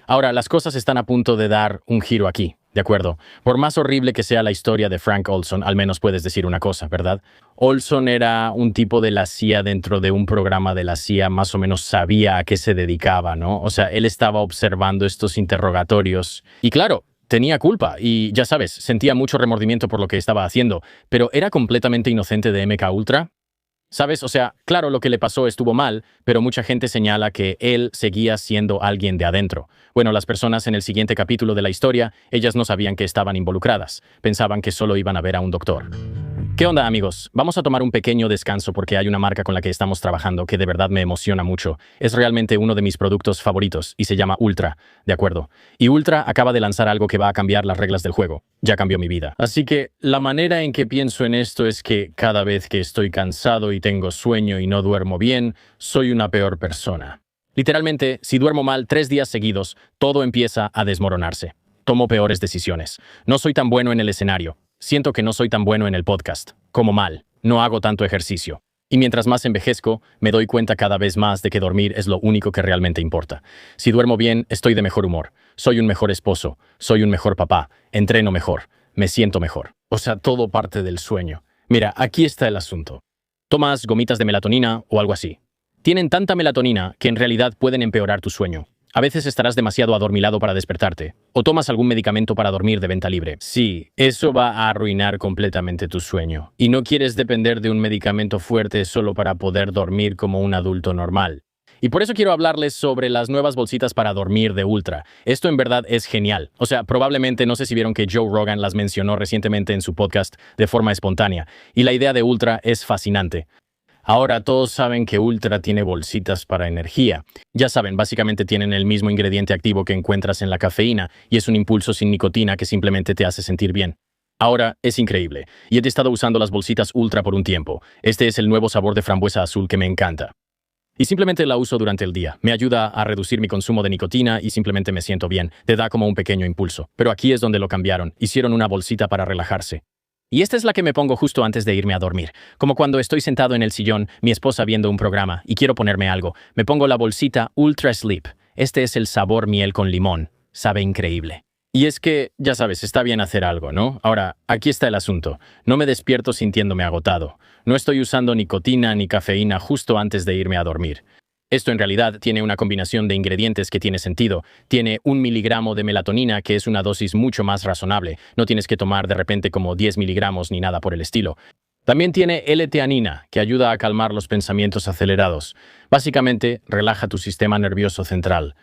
Ahora, las cosas están a punto de dar un giro aquí, ¿de acuerdo? Por más horrible que sea la historia de Frank Olson, al menos puedes decir una cosa, ¿verdad? Olson era un tipo de la CIA dentro de un programa de la CIA, más o menos sabía a qué se dedicaba, ¿no? O sea, él estaba observando estos interrogatorios y claro, tenía culpa y, ya sabes, sentía mucho remordimiento por lo que estaba haciendo, pero ¿era completamente inocente de MK Ultra? ¿Sabes? O sea, claro, lo que le pasó estuvo mal, pero mucha gente señala que él seguía siendo alguien de adentro. Bueno, las personas en el siguiente capítulo de la historia, ellas no sabían que estaban involucradas. Pensaban que solo iban a ver a un doctor. ¿Qué onda, amigos? Vamos a tomar un pequeño descanso porque hay una marca con la que estamos trabajando que de verdad me emociona mucho. Es realmente uno de mis productos favoritos y se llama Ultra, ¿de acuerdo? Y Ultra acaba de lanzar algo que va a cambiar las reglas del juego. Ya cambió mi vida. Así que la manera en que pienso en esto es que cada vez que estoy cansado y tengo sueño y no duermo bien, soy una peor persona. Literalmente, si duermo mal 3 días seguidos, todo empieza a desmoronarse. Tomo peores decisiones. No soy tan bueno en el escenario. Siento que no soy tan bueno en el podcast. Como mal. No hago tanto ejercicio. Y mientras más envejezco, me doy cuenta cada vez más de que dormir es lo único que realmente importa. Si duermo bien, estoy de mejor humor. Soy un mejor esposo. Soy un mejor papá. Entreno mejor. Me siento mejor. O sea, todo parte del sueño. Mira, aquí está el asunto. Tomas gomitas de melatonina o algo así. Tienen tanta melatonina que en realidad pueden empeorar tu sueño. A veces estarás demasiado adormilado para despertarte. O tomas algún medicamento para dormir de venta libre. Sí, eso va a arruinar completamente tu sueño. Y no quieres depender de un medicamento fuerte solo para poder dormir como un adulto normal. Y por eso quiero hablarles sobre las nuevas bolsitas para dormir de Ultra. Esto en verdad es genial. O sea, probablemente no sé si vieron que Joe Rogan las mencionó recientemente en su podcast de forma espontánea. Y la idea de Ultra es fascinante. Ahora todos saben que Ultra tiene bolsitas para energía. Ya saben, básicamente tienen el mismo ingrediente activo que encuentras en la cafeína y es un impulso sin nicotina que simplemente te hace sentir bien. Ahora, es increíble. Y he estado usando las bolsitas Ultra por un tiempo. Este es el nuevo sabor de frambuesa azul que me encanta. Y simplemente la uso durante el día. Me ayuda a reducir mi consumo de nicotina y simplemente me siento bien. Te da como un pequeño impulso. Pero aquí es donde lo cambiaron. Hicieron una bolsita para relajarse. Y esta es la que me pongo justo antes de irme a dormir. Como cuando estoy sentado en el sillón, mi esposa viendo un programa, y quiero ponerme algo. Me pongo la bolsita Ultra Sleep. Este es el sabor miel con limón. Sabe increíble. Y es que, ya sabes, está bien hacer algo, ¿no? Ahora, aquí está el asunto. No me despierto sintiéndome agotado. No estoy usando nicotina ni cafeína justo antes de irme a dormir. Esto en realidad tiene una combinación de ingredientes que tiene sentido. Tiene 1 miligramo de melatonina, que es una dosis mucho más razonable. No tienes que tomar de repente como 10 miligramos ni nada por el estilo. También tiene L-teanina, que ayuda a calmar los pensamientos acelerados. Básicamente, relaja tu sistema nervioso central.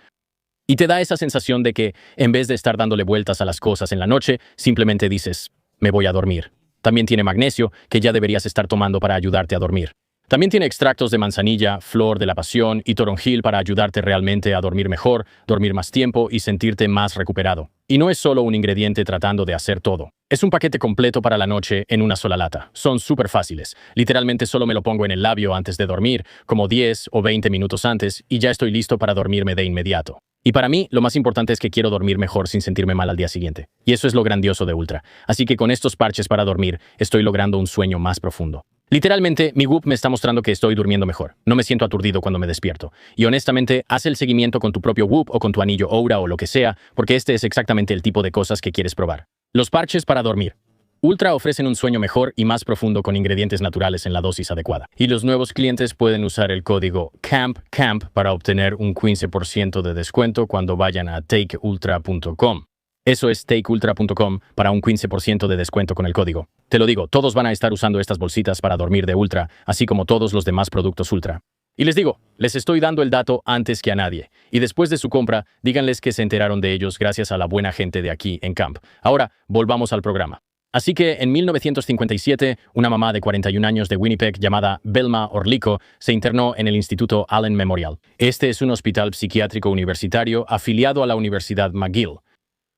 Y te da esa sensación de que, en vez de estar dándole vueltas a las cosas en la noche, simplemente dices, me voy a dormir. También tiene magnesio, que ya deberías estar tomando para ayudarte a dormir. También tiene extractos de manzanilla, flor de la pasión y toronjil para ayudarte realmente a dormir mejor, dormir más tiempo y sentirte más recuperado. Y no es solo un ingrediente tratando de hacer todo. Es un paquete completo para la noche en una sola lata. Son súper fáciles. Literalmente solo me lo pongo en el labio antes de dormir, como 10 o 20 minutos antes, y ya estoy listo para dormirme de inmediato. Y para mí, lo más importante es que quiero dormir mejor sin sentirme mal al día siguiente. Y eso es lo grandioso de Ultra. Así que con estos parches para dormir, estoy logrando un sueño más profundo. Literalmente, mi Whoop me está mostrando que estoy durmiendo mejor. No me siento aturdido cuando me despierto. Y honestamente, haz el seguimiento con tu propio Whoop o con tu anillo Oura o lo que sea, porque este es exactamente el tipo de cosas que quieres probar. Los parches para dormir. Ultra ofrecen un sueño mejor y más profundo con ingredientes naturales en la dosis adecuada. Y los nuevos clientes pueden usar el código CAMP para obtener un 15% de descuento cuando vayan a takeultra.com. Eso es takeultra.com para un 15% de descuento con el código. Te lo digo, todos van a estar usando estas bolsitas para dormir de Ultra, así como todos los demás productos Ultra. Y les digo, les estoy dando el dato antes que a nadie. Y después de su compra, díganles que se enteraron de ellos gracias a la buena gente de aquí en Camp. Ahora, volvamos al programa. Así que en 1957, una mamá de 41 años de Winnipeg llamada Velma Orlico se internó en el Instituto Allen Memorial. Este es un hospital psiquiátrico universitario afiliado a la Universidad McGill.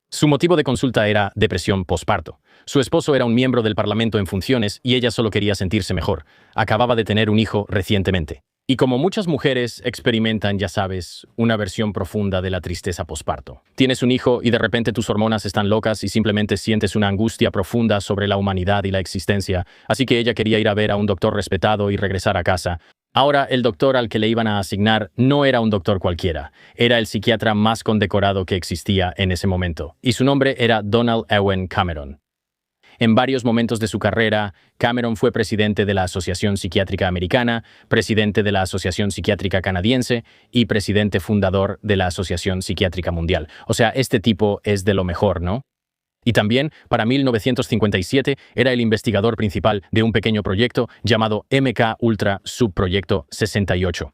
Su motivo de consulta era depresión posparto. Su esposo era un miembro del Parlamento en funciones y ella solo quería sentirse mejor. Acababa de tener un hijo recientemente. Y como muchas mujeres experimentan, ya sabes, una versión profunda de la tristeza posparto. Tienes un hijo y de repente tus hormonas están locas y simplemente sientes una angustia profunda sobre la humanidad y la existencia, así que ella quería ir a ver a un doctor respetado y regresar a casa. Ahora, el doctor al que le iban a asignar no era un doctor cualquiera, era el psiquiatra más condecorado que existía en ese momento, y su nombre era Donald Ewen Cameron. En varios momentos de su carrera, Cameron fue presidente de la Asociación Psiquiátrica Americana, presidente de la Asociación Psiquiátrica Canadiense y presidente fundador de la Asociación Psiquiátrica Mundial. O sea, este tipo es de lo mejor, ¿no? Y también, para 1957, era el investigador principal de un pequeño proyecto llamado MK Ultra Subproyecto 68.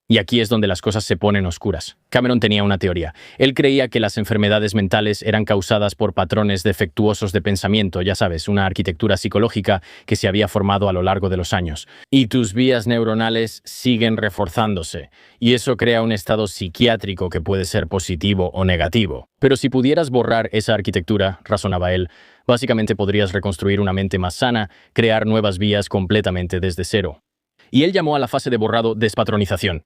Y aquí es donde las cosas se ponen oscuras. Cameron tenía una teoría. Él creía que las enfermedades mentales eran causadas por patrones defectuosos de pensamiento, ya sabes, una arquitectura psicológica que se había formado a lo largo de los años. Y tus vías neuronales siguen reforzándose. Y eso crea un estado psiquiátrico que puede ser positivo o negativo. Pero si pudieras borrar esa arquitectura, razonaba él, básicamente podrías reconstruir una mente más sana, crear nuevas vías completamente desde cero. Y él llamó a la fase de borrado despatronización.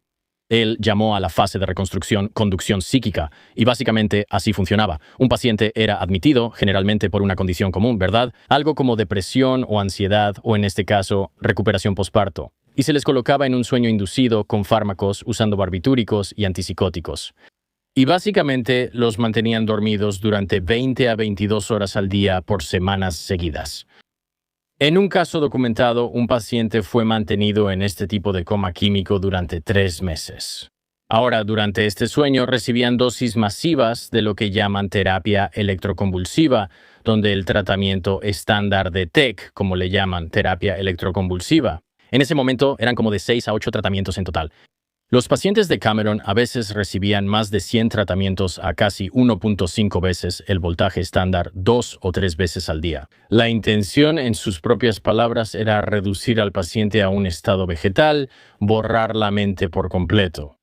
Él llamó a la fase de reconstrucción conducción psíquica, y básicamente así funcionaba. Un paciente era admitido, generalmente por una condición común, ¿verdad? Algo como depresión o ansiedad, o en este caso, recuperación posparto. Y se les colocaba en un sueño inducido con fármacos usando barbitúricos y antipsicóticos. Y básicamente los mantenían dormidos durante 20 a 22 horas al día por semanas seguidas. En un caso documentado, un paciente fue mantenido en este tipo de coma químico durante 3 meses. Ahora, durante este sueño, recibían dosis masivas de lo que llaman terapia electroconvulsiva, donde el tratamiento estándar de TEC, como le llaman, terapia electroconvulsiva. En ese momento eran como de 6 a 8 tratamientos en total. Los pacientes de Cameron a veces recibían más de 100 tratamientos a casi 1.5 veces el voltaje estándar 2 o 3 veces al día. La intención, en sus propias palabras, era reducir al paciente a un estado vegetal, borrar la mente por completo.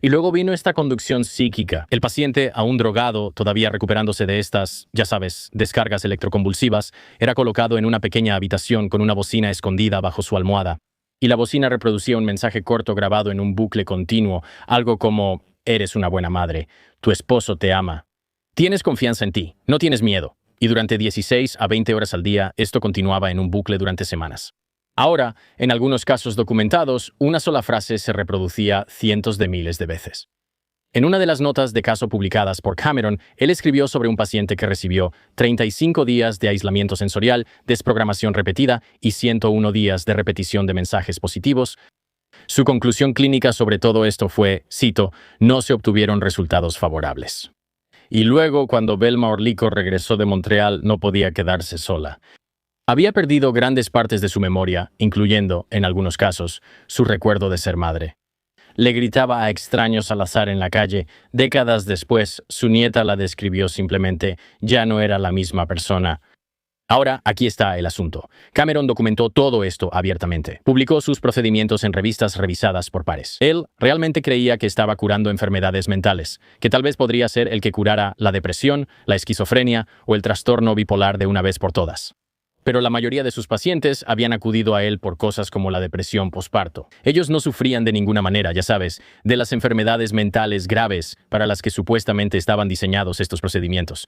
Y luego vino esta conducción psíquica. El paciente, aún drogado, todavía recuperándose de estas, ya sabes, descargas electroconvulsivas, era colocado en una pequeña habitación con una bocina escondida bajo su almohada. Y la bocina reproducía un mensaje corto grabado en un bucle continuo, algo como, eres una buena madre, tu esposo te ama, tienes confianza en ti, no tienes miedo. Y durante 16 a 20 horas al día, esto continuaba en un bucle durante semanas. Ahora, en algunos casos documentados, una sola frase se reproducía cientos de miles de veces. En una de las notas de caso publicadas por Cameron, él escribió sobre un paciente que recibió 35 días de aislamiento sensorial, desprogramación repetida y 101 días de repetición de mensajes positivos. Su conclusión clínica sobre todo esto fue, cito, no se obtuvieron resultados favorables. Y luego, cuando Velma Orlico regresó de Montreal, no podía quedarse sola. Había perdido grandes partes de su memoria, incluyendo, en algunos casos, su recuerdo de ser madre. Le gritaba a extraños al azar en la calle. Décadas después, su nieta la describió simplemente, ya no era la misma persona. Ahora, aquí está el asunto. Cameron documentó todo esto abiertamente. Publicó sus procedimientos en revistas revisadas por pares. Él realmente creía que estaba curando enfermedades mentales, que tal vez podría ser el que curara la depresión, la esquizofrenia o el trastorno bipolar de una vez por todas. Pero la mayoría de sus pacientes habían acudido a él por cosas como la depresión posparto. Ellos no sufrían de ninguna manera, ya sabes, de las enfermedades mentales graves para las que supuestamente estaban diseñados estos procedimientos.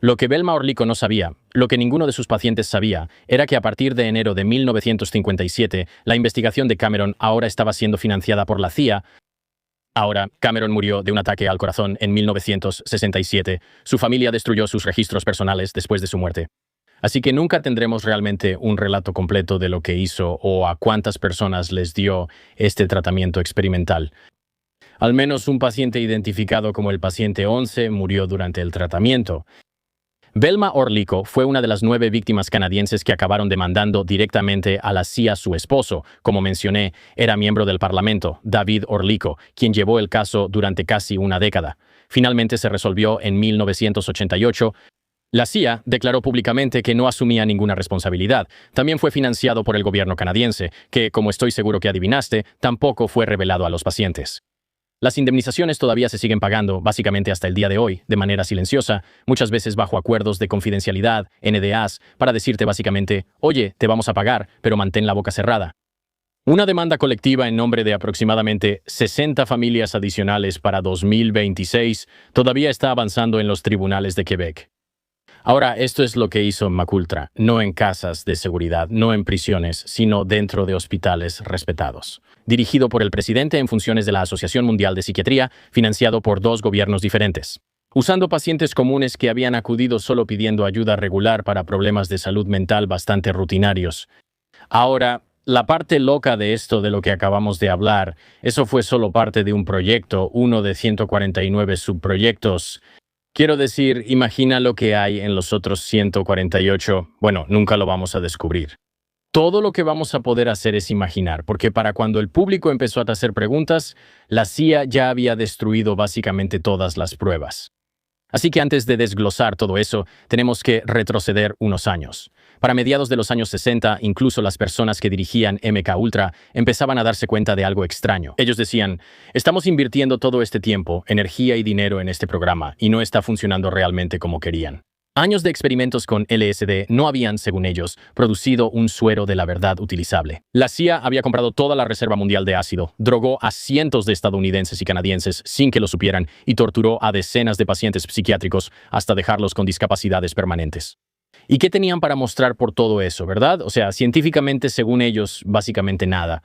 Lo que Velma Orlico no sabía, lo que ninguno de sus pacientes sabía, era que a partir de enero de 1957, la investigación de Cameron ahora estaba siendo financiada por la CIA. Ahora, Cameron murió de un ataque al corazón en 1967. Su familia destruyó sus registros personales después de su muerte. Así que nunca tendremos realmente un relato completo de lo que hizo o a cuántas personas les dio este tratamiento experimental. Al menos un paciente identificado como el paciente 11 murió durante el tratamiento. Velma Orlico fue una de las 9 víctimas canadienses que acabaron demandando directamente a la CIA. Su esposo, como mencioné, era miembro del Parlamento, David Orlico, quien llevó el caso durante casi una década. Finalmente se resolvió en 1988. La CIA declaró públicamente que no asumía ninguna responsabilidad. También fue financiado por el gobierno canadiense, que, como estoy seguro que adivinaste, tampoco fue revelado a los pacientes. Las indemnizaciones todavía se siguen pagando, básicamente hasta el día de hoy, de manera silenciosa, muchas veces bajo acuerdos de confidencialidad, NDAs, para decirte básicamente, oye, te vamos a pagar, pero mantén la boca cerrada. Una demanda colectiva en nombre de aproximadamente 60 familias adicionales para 2026 todavía está avanzando en los tribunales de Quebec. Ahora, esto es lo que hizo MKUltra, no en casas de seguridad, no en prisiones, sino dentro de hospitales respetados. Dirigido por el presidente en funciones de la Asociación Mundial de Psiquiatría, financiado por 2 gobiernos diferentes. Usando pacientes comunes que habían acudido solo pidiendo ayuda regular para problemas de salud mental bastante rutinarios. Ahora, la parte loca de esto de lo que acabamos de hablar, eso fue solo parte de un proyecto, uno de 149 subproyectos. Quiero decir, imagina lo que hay en los otros 148. Bueno, nunca lo vamos a descubrir. Todo lo que vamos a poder hacer es imaginar, porque para cuando el público empezó a hacer preguntas, la CIA ya había destruido básicamente todas las pruebas. Así que antes de desglosar todo eso, tenemos que retroceder unos años. Para mediados de los años 60, incluso las personas que dirigían MKUltra empezaban a darse cuenta de algo extraño. Ellos decían, estamos invirtiendo todo este tiempo, energía y dinero en este programa, y no está funcionando realmente como querían. Años de experimentos con LSD no habían, según ellos, producido un suero de la verdad utilizable. La CIA había comprado toda la reserva mundial de ácido, drogó a cientos de estadounidenses y canadienses sin que lo supieran y torturó a decenas de pacientes psiquiátricos hasta dejarlos con discapacidades permanentes. ¿Y qué tenían para mostrar por todo eso, verdad? O sea, científicamente, según ellos, básicamente nada.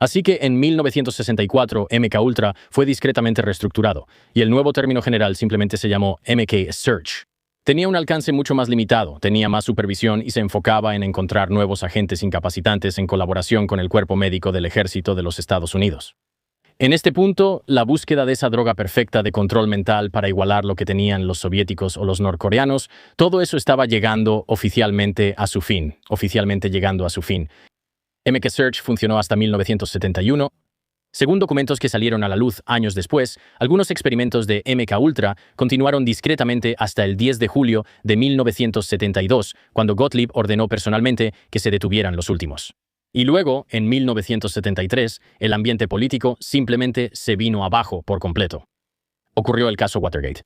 Así que en 1964, MKUltra fue discretamente reestructurado, y el nuevo término general simplemente se llamó MK Search. Tenía un alcance mucho más limitado, tenía más supervisión y se enfocaba en encontrar nuevos agentes incapacitantes en colaboración con el cuerpo médico del ejército de los Estados Unidos. En este punto, la búsqueda de esa droga perfecta de control mental para igualar lo que tenían los soviéticos o los norcoreanos, todo eso estaba llegando oficialmente a su fin, MK Search funcionó hasta 1971. Según documentos que salieron a la luz años después, algunos experimentos de MKUltra continuaron discretamente hasta el 10 de julio de 1972, cuando Gottlieb ordenó personalmente que se detuvieran los últimos. Y luego, en 1973, el ambiente político simplemente se vino abajo por completo. Ocurrió el caso Watergate.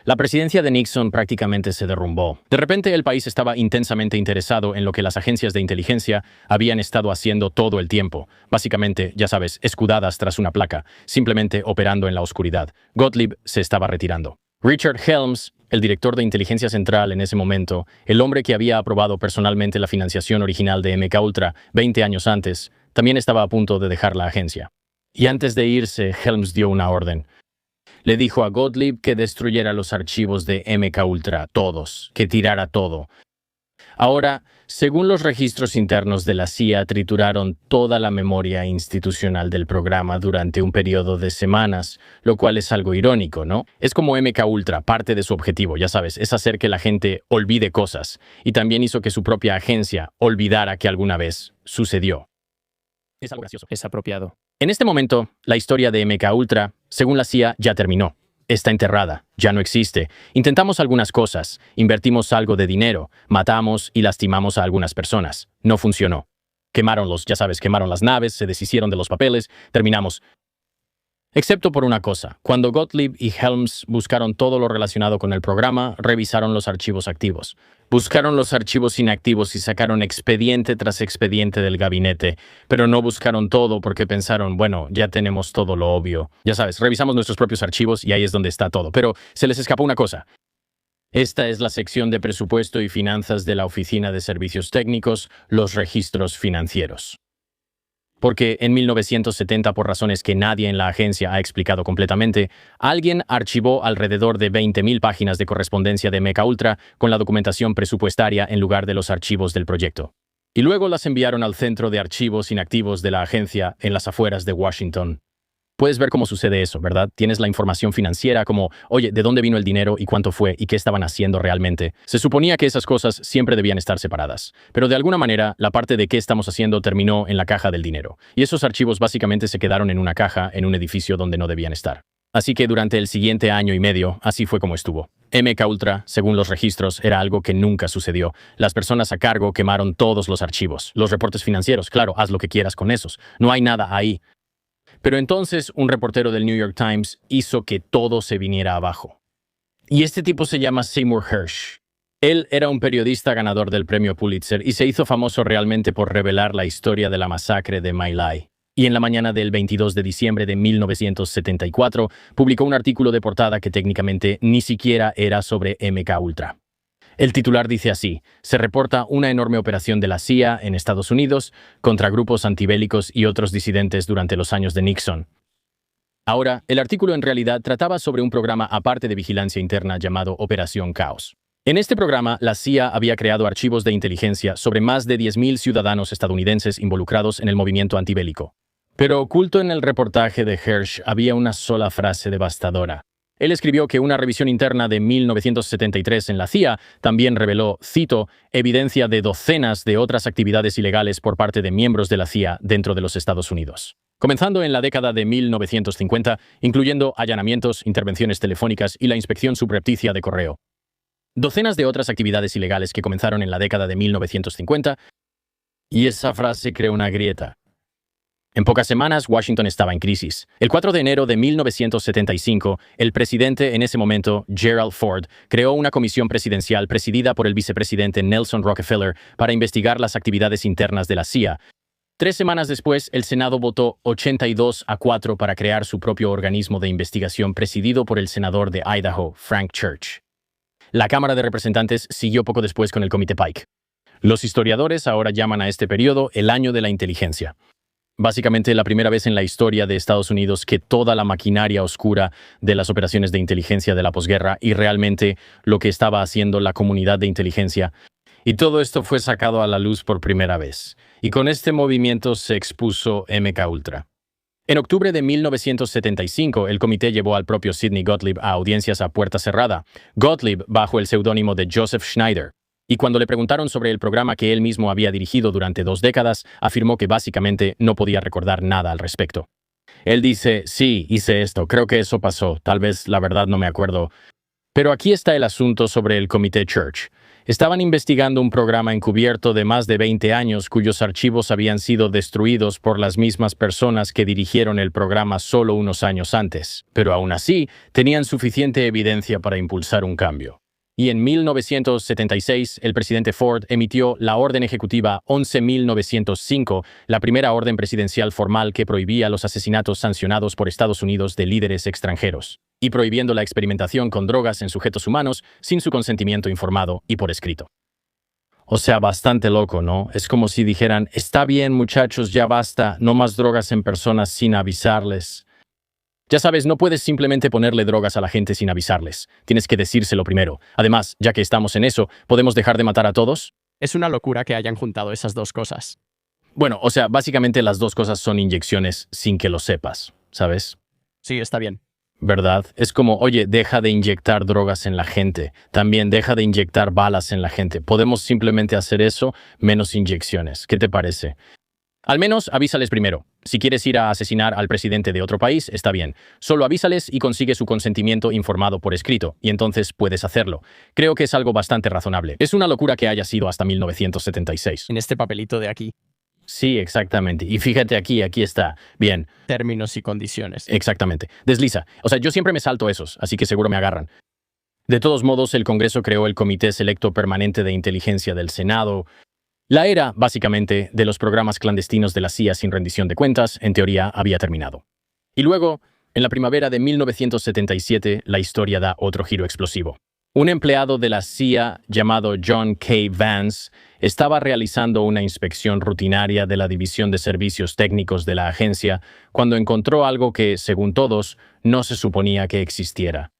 La presidencia de Nixon prácticamente se derrumbó. De repente el país estaba intensamente interesado en lo que las agencias de inteligencia habían estado haciendo todo el tiempo. Básicamente, ya sabes, escudadas tras una placa, simplemente operando en la oscuridad. Gottlieb se estaba retirando. Richard Helms, el director de inteligencia central en ese momento, el hombre que había aprobado personalmente la financiación original de MKUltra 20 años antes, también estaba a punto de dejar la agencia. Y antes de irse, Helms dio una orden. Le dijo a Gottlieb que destruyera los archivos de MKUltra, todos, que tirara todo. Ahora, según los registros internos de la CIA, trituraron toda la memoria institucional del programa durante un periodo de semanas, lo cual es algo irónico, ¿no? Es como MKUltra, parte de su objetivo, ya sabes, es hacer que la gente olvide cosas, y también hizo que su propia agencia olvidara que alguna vez sucedió. Es algo gracioso. Es apropiado. En este momento, la historia de MKUltra, según la CIA, ya terminó. Está enterrada, ya no existe. Intentamos algunas cosas, invertimos algo de dinero, matamos y lastimamos a algunas personas. No funcionó. Quemaron las naves, se deshicieron de los papeles, terminamos. Excepto por una cosa, cuando Gottlieb y Helms buscaron todo lo relacionado con el programa, revisaron los archivos activos. Buscaron los archivos inactivos y sacaron expediente tras expediente del gabinete, pero no buscaron todo porque pensaron, bueno, ya tenemos todo lo obvio. Ya sabes, revisamos nuestros propios archivos y ahí es donde está todo, pero se les escapó una cosa. Esta es la sección de presupuesto y finanzas de la Oficina de Servicios Técnicos, los registros financieros. Porque en 1970, por razones que nadie en la agencia ha explicado completamente, alguien archivó alrededor de 20.000 páginas de correspondencia de MKUltra con la documentación presupuestaria en lugar de los archivos del proyecto. Y luego las enviaron al Centro de Archivos Inactivos de la agencia en las afueras de Washington. Puedes ver cómo sucede eso, ¿verdad? Tienes la información financiera como, oye, ¿de dónde vino el dinero y cuánto fue y qué estaban haciendo realmente? Se suponía que esas cosas siempre debían estar separadas, pero de alguna manera la parte de qué estamos haciendo terminó en la caja del dinero, y esos archivos básicamente se quedaron en una caja en un edificio donde no debían estar. Así que durante el siguiente año y medio, así fue como estuvo. MK Ultra, según los registros, era algo que nunca sucedió. Las personas a cargo quemaron todos los archivos. Los reportes financieros, claro, haz lo que quieras con esos. No hay nada ahí. Pero entonces un reportero del New York Times hizo que todo se viniera abajo. Y este tipo se llama Seymour Hersh. Él era un periodista ganador del premio Pulitzer y se hizo famoso realmente por revelar la historia de la masacre de My Lai. Y en la mañana del 22 de diciembre de 1974 publicó un artículo de portada que técnicamente ni siquiera era sobre MK Ultra. El titular dice así: se reporta una enorme operación de la CIA en Estados Unidos contra grupos antibélicos y otros disidentes durante los años de Nixon. Ahora, el artículo en realidad trataba sobre un programa aparte de vigilancia interna llamado Operación Caos. En este programa, la CIA había creado archivos de inteligencia sobre más de 10.000 ciudadanos estadounidenses involucrados en el movimiento antibélico. Pero oculto en el reportaje de Hersh había una sola frase devastadora. Él escribió que una revisión interna de 1973 en la CIA también reveló, cito, evidencia de docenas de otras actividades ilegales por parte de miembros de la CIA dentro de los Estados Unidos. Comenzando en la década de 1950, incluyendo allanamientos, intervenciones telefónicas y la inspección subrepticia de correo. Docenas de otras actividades ilegales que comenzaron en la década de 1950, y esa frase creó una grieta. En pocas semanas, Washington estaba en crisis. El 4 de enero de 1975, el presidente en ese momento, Gerald Ford, creó una comisión presidencial presidida por el vicepresidente Nelson Rockefeller para investigar las actividades internas de la CIA. 3 semanas después, el Senado votó 82-4 para crear su propio organismo de investigación presidido por el senador de Idaho, Frank Church. La Cámara de Representantes siguió poco después con el Comité Pike. Los historiadores ahora llaman a este periodo el Año de la Inteligencia. Básicamente la primera vez en la historia de Estados Unidos que toda la maquinaria oscura de las operaciones de inteligencia de la posguerra y realmente lo que estaba haciendo la comunidad de inteligencia, y todo esto fue sacado a la luz por primera vez. Y con este movimiento se expuso MK Ultra. En octubre de 1975, el comité llevó al propio Sidney Gottlieb a audiencias a puerta cerrada, Gottlieb bajo el seudónimo de Joseph Schneider. Y cuando le preguntaron sobre el programa que él mismo había dirigido durante 2 décadas, afirmó que básicamente no podía recordar nada al respecto. Él dice, sí, hice esto, creo que eso pasó, tal vez la verdad no me acuerdo. Pero aquí está el asunto sobre el Comité Church. Estaban investigando un programa encubierto de más de 20 años cuyos archivos habían sido destruidos por las mismas personas que dirigieron el programa solo unos años antes. Pero aún así, tenían suficiente evidencia para impulsar un cambio. Y en 1976, el presidente Ford emitió la Orden Ejecutiva 11.905, la primera orden presidencial formal que prohibía los asesinatos sancionados por Estados Unidos de líderes extranjeros, y prohibiendo la experimentación con drogas en sujetos humanos sin su consentimiento informado y por escrito. O sea, bastante loco, ¿no? Es como si dijeran, está bien muchachos, ya basta, no más drogas en personas sin avisarles. Ya sabes, no puedes simplemente ponerle drogas a la gente sin avisarles. Tienes que decírselo primero. Además, ya que estamos en eso, ¿podemos dejar de matar a todos? Es una locura que hayan juntado esas dos cosas. Bueno, o sea, básicamente las dos cosas son inyecciones sin que lo sepas, ¿sabes? Sí, está bien. ¿Verdad? Es como, oye, deja de inyectar drogas en la gente. También deja de inyectar balas en la gente. Podemos simplemente hacer eso, menos inyecciones. ¿Qué te parece? Al menos avísales primero. Si quieres ir a asesinar al presidente de otro país, está bien. Solo avísales y consigue su consentimiento informado por escrito, y entonces puedes hacerlo. Creo que es algo bastante razonable. Es una locura que haya sido hasta 1976. En este papelito de aquí. Sí, exactamente. Y fíjate aquí está. Bien. Términos y condiciones. Exactamente. Desliza. O sea, yo siempre me salto esos, así que seguro me agarran. De todos modos, el Congreso creó el Comité Selecto Permanente de Inteligencia del Senado. La era, básicamente, de los programas clandestinos de la CIA sin rendición de cuentas, en teoría, había terminado. Y luego, en la primavera de 1977, la historia da otro giro explosivo. Un empleado de la CIA llamado John K. Vance estaba realizando una inspección rutinaria de la División de Servicios Técnicos de la agencia cuando encontró algo que, según todos, no se suponía que existiera.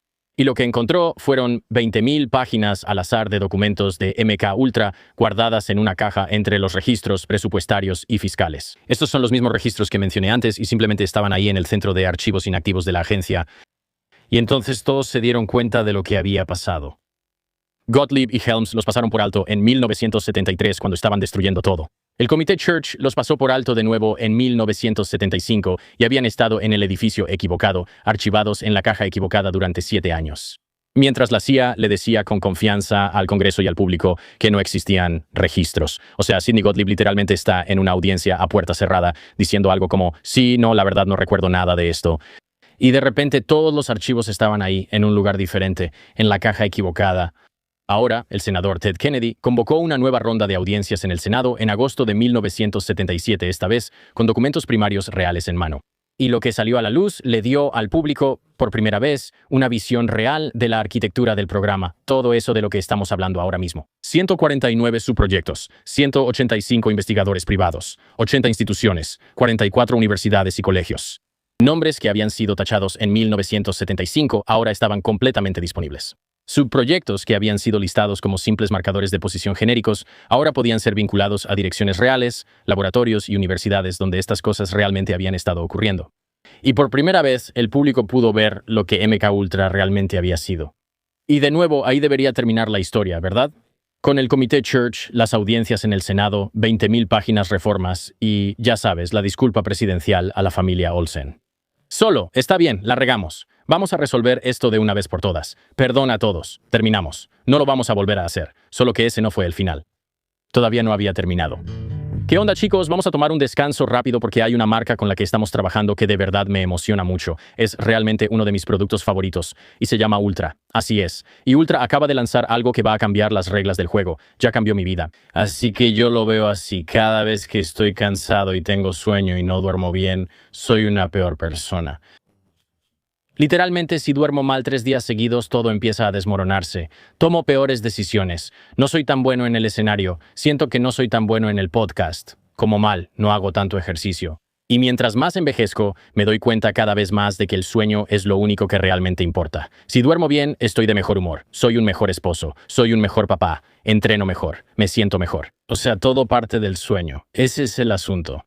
Y lo que encontró fueron 20.000 páginas al azar de documentos de MK Ultra guardadas en una caja entre los registros presupuestarios y fiscales. Estos son los mismos registros que mencioné antes y simplemente estaban ahí en el centro de archivos inactivos de la agencia. Y entonces todos se dieron cuenta de lo que había pasado. Gottlieb y Helms los pasaron por alto en 1973 cuando estaban destruyendo todo. El Comité Church los pasó por alto de nuevo en 1975 y habían estado en el edificio equivocado, archivados en la caja equivocada durante 7 años. Mientras la CIA le decía con confianza al Congreso y al público que no existían registros. O sea, Sidney Gottlieb literalmente está en una audiencia a puerta cerrada diciendo algo como, sí, no, la verdad no recuerdo nada de esto. Y de repente todos los archivos estaban ahí, en un lugar diferente, en la caja equivocada. Ahora, el senador Ted Kennedy convocó una nueva ronda de audiencias en el Senado en agosto de 1977, esta vez con documentos primarios reales en mano. Y lo que salió a la luz le dio al público, por primera vez, una visión real de la arquitectura del programa, todo eso de lo que estamos hablando ahora mismo. 149 subproyectos, 185 investigadores privados, 80 instituciones, 44 universidades y colegios. Nombres que habían sido tachados en 1975 ahora estaban completamente disponibles. Subproyectos que habían sido listados como simples marcadores de posición genéricos ahora podían ser vinculados a direcciones reales, laboratorios y universidades donde estas cosas realmente habían estado ocurriendo. Y por primera vez, el público pudo ver lo que MK Ultra realmente había sido. Y de nuevo, ahí debería terminar la historia, ¿verdad? Con el Comité Church, las audiencias en el Senado, 20.000 páginas reformas y, ya sabes, la disculpa presidencial a la familia Olsen. Solo, está bien, la regamos. Vamos a resolver esto de una vez por todas. Perdón a todos. Terminamos. No lo vamos a volver a hacer. Solo que ese no fue el final. Todavía no había terminado. ¿Qué onda, chicos? Vamos a tomar un descanso rápido porque hay una marca con la que estamos trabajando que de verdad me emociona mucho. Es realmente uno de mis productos favoritos y se llama Ultra. Así es. Y Ultra acaba de lanzar algo que va a cambiar las reglas del juego. Ya cambió mi vida. Así que yo lo veo así. Cada vez que estoy cansado y tengo sueño y no duermo bien, soy una peor persona. Literalmente, si duermo mal 3 días seguidos, todo empieza a desmoronarse. Tomo peores decisiones. No soy tan bueno en el escenario. Siento que no soy tan bueno en el podcast. Como mal, no hago tanto ejercicio. Y mientras más envejezco, me doy cuenta cada vez más de que el sueño es lo único que realmente importa. Si duermo bien, estoy de mejor humor. Soy un mejor esposo. Soy un mejor papá. Entreno mejor. Me siento mejor. O sea, todo parte del sueño. Ese es el asunto.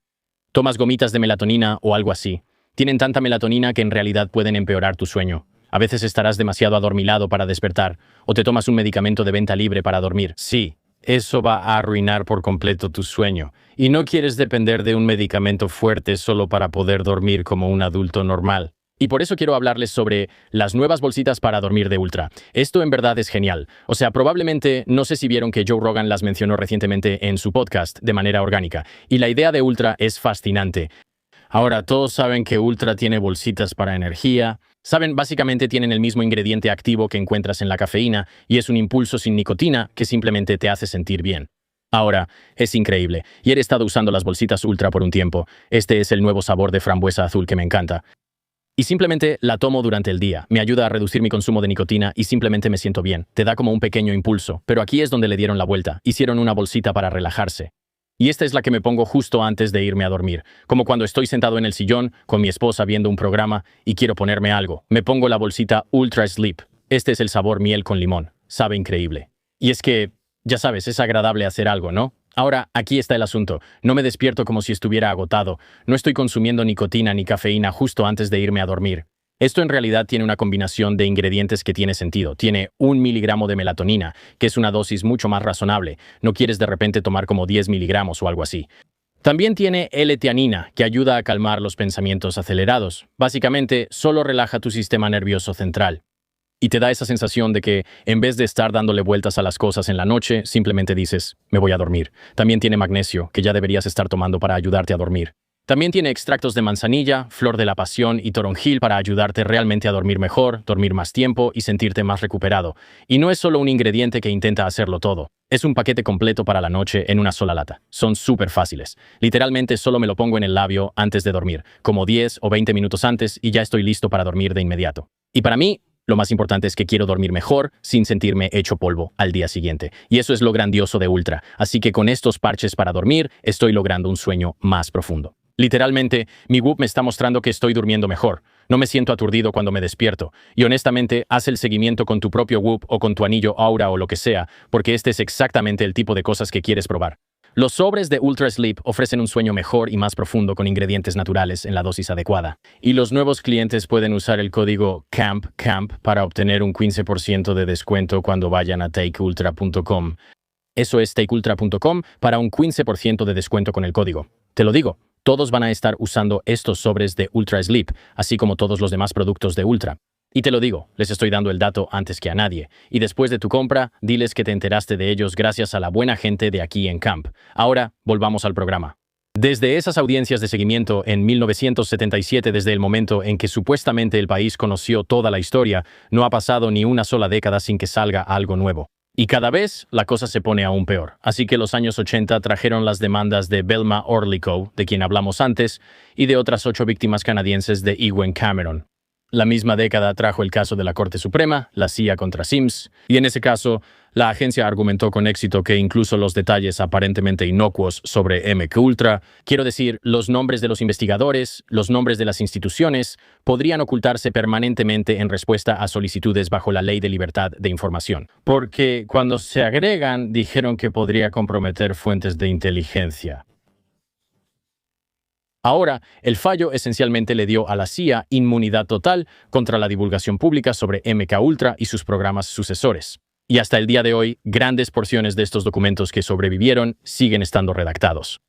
Tomas gomitas de melatonina o algo así. Tienen tanta melatonina que en realidad pueden empeorar tu sueño. A veces estarás demasiado adormilado para despertar, o te tomas un medicamento de venta libre para dormir. Sí, eso va a arruinar por completo tu sueño. Y no quieres depender de un medicamento fuerte solo para poder dormir como un adulto normal. Y por eso quiero hablarles sobre las nuevas bolsitas para dormir de Ultra. Esto en verdad es genial. O sea, probablemente, no sé si vieron que Joe Rogan las mencionó recientemente en su podcast de manera orgánica. Y la idea de Ultra es fascinante. Ahora, todos saben que Ultra tiene bolsitas para energía. Saben, básicamente tienen el mismo ingrediente activo que encuentras en la cafeína y es un impulso sin nicotina que simplemente te hace sentir bien. Ahora, es increíble. Y he estado usando las bolsitas Ultra por un tiempo. Este es el nuevo sabor de frambuesa azul que me encanta. Y simplemente la tomo durante el día. Me ayuda a reducir mi consumo de nicotina y simplemente me siento bien. Te da como un pequeño impulso. Pero aquí es donde le dieron la vuelta. Hicieron una bolsita para relajarse. Y esta es la que me pongo justo antes de irme a dormir. Como cuando estoy sentado en el sillón con mi esposa viendo un programa y quiero ponerme algo. Me pongo la bolsita Ultra Sleep. Este es el sabor miel con limón. Sabe increíble. Y es que, ya sabes, es agradable hacer algo, ¿no? Ahora, aquí está el asunto. No me despierto como si estuviera agotado. No estoy consumiendo nicotina ni cafeína justo antes de irme a dormir. Esto en realidad tiene una combinación de ingredientes que tiene sentido. Tiene 1 miligramo de melatonina, que es una dosis mucho más razonable. No quieres de repente tomar como 10 miligramos o algo así. También tiene L-teanina, que ayuda a calmar los pensamientos acelerados. Básicamente, solo relaja tu sistema nervioso central. Y te da esa sensación de que, en vez de estar dándole vueltas a las cosas en la noche, simplemente dices, me voy a dormir. También tiene magnesio, que ya deberías estar tomando para ayudarte a dormir. También tiene extractos de manzanilla, flor de la pasión y toronjil para ayudarte realmente a dormir mejor, dormir más tiempo y sentirte más recuperado. Y no es solo un ingrediente que intenta hacerlo todo. Es un paquete completo para la noche en una sola lata. Son súper fáciles. Literalmente solo me lo pongo en el labio antes de dormir, como 10 o 20 minutos antes y ya estoy listo para dormir de inmediato. Y para mí, lo más importante es que quiero dormir mejor sin sentirme hecho polvo al día siguiente. Y eso es lo grandioso de Ultra. Así que con estos parches para dormir, estoy logrando un sueño más profundo. Literalmente, mi Whoop me está mostrando que estoy durmiendo mejor. No me siento aturdido cuando me despierto. Y honestamente, haz el seguimiento con tu propio Whoop o con tu anillo Aura o lo que sea, porque este es exactamente el tipo de cosas que quieres probar. Los sobres de Ultra Sleep ofrecen un sueño mejor y más profundo con ingredientes naturales en la dosis adecuada. Y los nuevos clientes pueden usar el código CAMP para obtener un 15% de descuento cuando vayan a takeultra.com. Eso es takeultra.com para un 15% de descuento con el código. Te lo digo, todos van a estar usando estos sobres de Ultra Sleep, así como todos los demás productos de Ultra. Y te lo digo, les estoy dando el dato antes que a nadie. Y después de tu compra, diles que te enteraste de ellos gracias a la buena gente de aquí en Camp. Ahora, volvamos al programa. Desde esas audiencias de seguimiento en 1977, desde el momento en que supuestamente el país conoció toda la historia, no ha pasado ni una sola década sin que salga algo nuevo. Y cada vez la cosa se pone aún peor. Así que los años 80 trajeron las demandas de Belma Orlico, de quien hablamos antes, y de otras 8 víctimas canadienses de Ewen Cameron. La misma década trajo el caso de la Corte Suprema, la CIA contra Sims, y en ese caso, la agencia argumentó con éxito que incluso los detalles aparentemente inocuos sobre MKUltra, quiero decir, los nombres de los investigadores, los nombres de las instituciones, podrían ocultarse permanentemente en respuesta a solicitudes bajo la Ley de Libertad de Información. Porque cuando se agregan, dijeron que podría comprometer fuentes de inteligencia. Ahora, el fallo esencialmente le dio a la CIA inmunidad total contra la divulgación pública sobre MKUltra y sus programas sucesores. Y hasta el día de hoy, grandes porciones de estos documentos que sobrevivieron siguen estando redactados.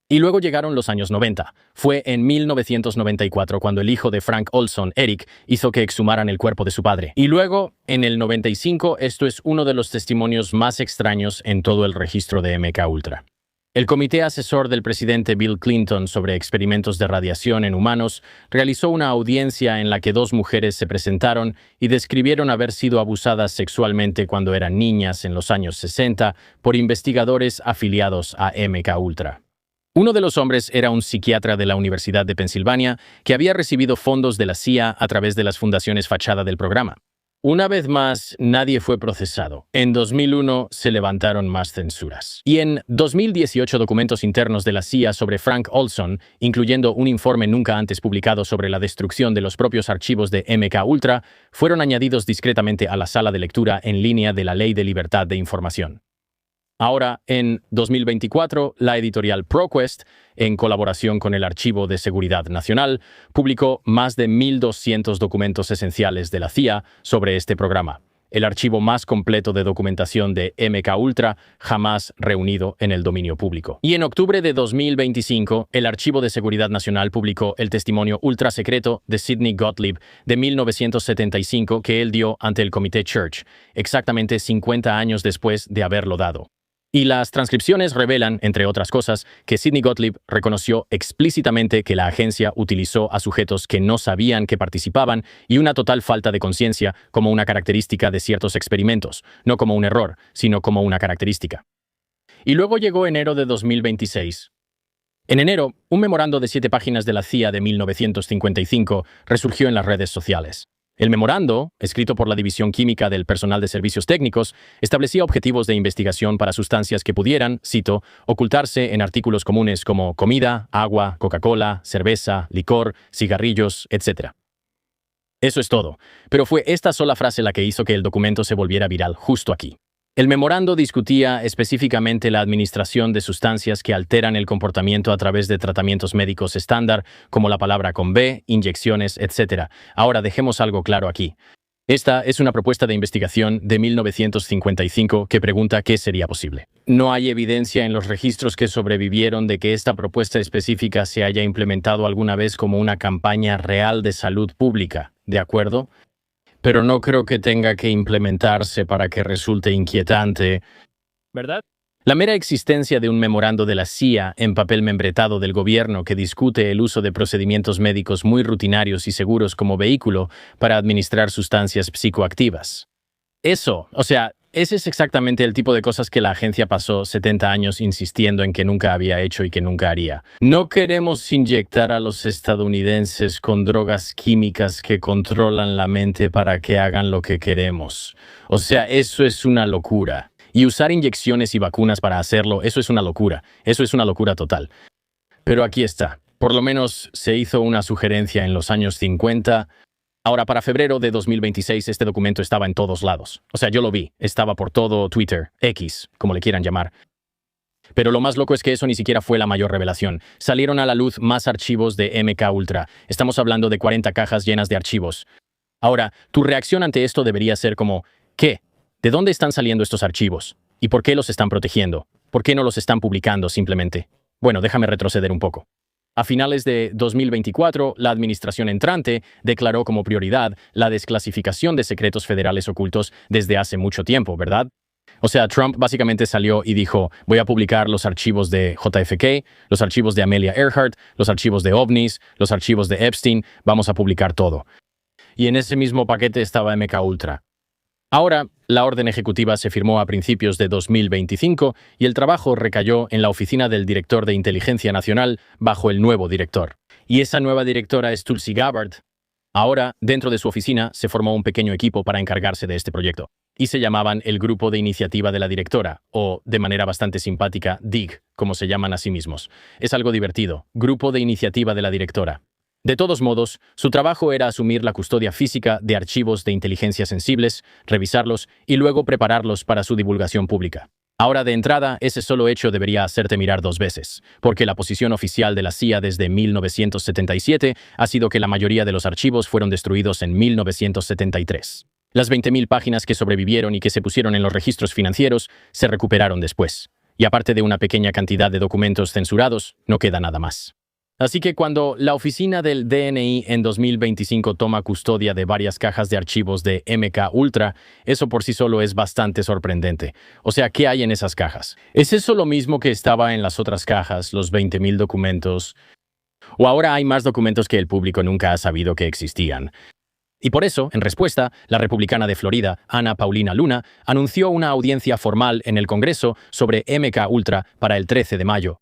Y luego llegaron los años 90. Fue en 1994 cuando el hijo de Frank Olson, Eric, hizo que exhumaran el cuerpo de su padre. Y luego, en el 95, esto es uno de los testimonios más extraños en todo el registro de MKUltra. El comité asesor del presidente Bill Clinton sobre experimentos de radiación en humanos realizó una audiencia en la que 2 mujeres se presentaron y describieron haber sido abusadas sexualmente cuando eran niñas en los años 60 por investigadores afiliados a MKUltra. Uno de los hombres era un psiquiatra de la Universidad de Pensilvania que había recibido fondos de la CIA a través de las fundaciones fachada del programa. Una vez más, nadie fue procesado. En 2001 se levantaron más censuras. Y en 2018 documentos internos de la CIA sobre Frank Olson, incluyendo un informe nunca antes publicado sobre la destrucción de los propios archivos de MKUltra, fueron añadidos discretamente a la sala de lectura en línea de la Ley de Libertad de Información. Ahora, en 2024, la editorial ProQuest, en colaboración con el Archivo de Seguridad Nacional, publicó más de 1.200 documentos esenciales de la CIA sobre este programa, el archivo más completo de documentación de MKUltra jamás reunido en el dominio público. Y en octubre de 2025, el Archivo de Seguridad Nacional publicó el testimonio ultrasecreto de Sidney Gottlieb de 1975 que él dio ante el Comité Church, exactamente 50 años después de haberlo dado. Y las transcripciones revelan, entre otras cosas, que Sidney Gottlieb reconoció explícitamente que la agencia utilizó a sujetos que no sabían que participaban y una total falta de conciencia como una característica de ciertos experimentos, no como un error, sino como una característica. Y luego llegó enero de 2026. En enero, un memorando de 7 páginas de la CIA de 1955 resurgió en las redes sociales. El memorando, escrito por la División Química del Personal de Servicios Técnicos, establecía objetivos de investigación para sustancias que pudieran, cito, ocultarse en artículos comunes como comida, agua, Coca-Cola, cerveza, licor, cigarrillos, etc. Eso es todo, pero fue esta sola frase la que hizo que el documento se volviera viral justo aquí. El memorando discutía específicamente la administración de sustancias que alteran el comportamiento a través de tratamientos médicos estándar, como la palabra con B, inyecciones, etc. Ahora dejemos algo claro aquí. Esta es una propuesta de investigación de 1955 que pregunta qué sería posible. No hay evidencia en los registros que sobrevivieron de que esta propuesta específica se haya implementado alguna vez como una campaña real de salud pública, ¿de acuerdo? Pero no creo que tenga que implementarse para que resulte inquietante, ¿verdad? La mera existencia de un memorando de la CIA en papel membretado del gobierno que discute el uso de procedimientos médicos muy rutinarios y seguros como vehículo para administrar sustancias psicoactivas. Ese es exactamente el tipo de cosas que la agencia pasó 70 años insistiendo en que nunca había hecho y que nunca haría. No queremos inyectar a los estadounidenses con drogas químicas que controlan la mente para que hagan lo que queremos. Eso es una locura. Y usar inyecciones y vacunas para hacerlo, eso es una locura. Eso es una locura total. Pero aquí está. Por lo menos se hizo una sugerencia en los años 50. Ahora, para febrero de 2026, este documento estaba en todos lados. O sea, yo lo vi. Estaba por todo Twitter, X, como le quieran llamar. Pero lo más loco es que eso ni siquiera fue la mayor revelación. Salieron a la luz más archivos de MK Ultra. Estamos hablando de 40 cajas llenas de archivos. Ahora, tu reacción ante esto debería ser como, ¿qué? ¿De dónde están saliendo estos archivos? ¿Y por qué los están protegiendo? ¿Por qué no los están publicando simplemente? Bueno, déjame retroceder un poco. A finales de 2024, la administración entrante declaró como prioridad la desclasificación de secretos federales ocultos desde hace mucho tiempo, ¿verdad? O sea, Trump básicamente salió y dijo, voy a publicar los archivos de JFK, los archivos de Amelia Earhart, los archivos de OVNIs, los archivos de Epstein, vamos a publicar todo. Y en ese mismo paquete estaba MK Ultra. Ahora, la orden ejecutiva se firmó a principios de 2025 y el trabajo recayó en la oficina del director de Inteligencia Nacional bajo el nuevo director. Y esa nueva directora es Tulsi Gabbard. Ahora, dentro de su oficina, se formó un pequeño equipo para encargarse de este proyecto. Y se llamaban el Grupo de Iniciativa de la Directora, o, de manera bastante simpática, DIG, como se llaman a sí mismos. Es algo divertido, Grupo de Iniciativa de la Directora. De todos modos, su trabajo era asumir la custodia física de archivos de inteligencia sensibles, revisarlos y luego prepararlos para su divulgación pública. Ahora, de entrada, ese solo hecho debería hacerte mirar dos veces, porque la posición oficial de la CIA desde 1977 ha sido que la mayoría de los archivos fueron destruidos en 1973. Las 20.000 páginas que sobrevivieron y que se pusieron en los registros financieros se recuperaron después. Y aparte de una pequeña cantidad de documentos censurados, no queda nada más. Así que cuando la oficina del DNI en 2025 toma custodia de varias cajas de archivos de MK Ultra, eso por sí solo es bastante sorprendente. O sea, ¿qué hay en esas cajas? ¿Es eso lo mismo que estaba en las otras cajas, los 20.000 documentos? ¿O ahora hay más documentos que el público nunca ha sabido que existían? Y por eso, en respuesta, la republicana de Florida, Ana Paulina Luna, anunció una audiencia formal en el Congreso sobre MK Ultra para el 13 de mayo.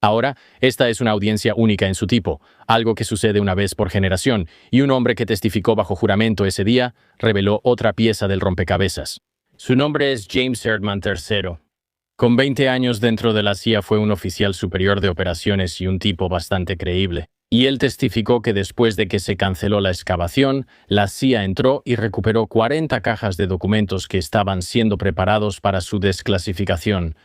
Ahora, esta es una audiencia única en su tipo, algo que sucede una vez por generación, y un hombre que testificó bajo juramento ese día reveló otra pieza del rompecabezas. Su nombre es James Erdman III. Con 20 años dentro de la CIA fue un oficial superior de operaciones y un tipo bastante creíble. Y él testificó que después de que se canceló la excavación, la CIA entró y recuperó 40 cajas de documentos que estaban siendo preparados para su desclasificación.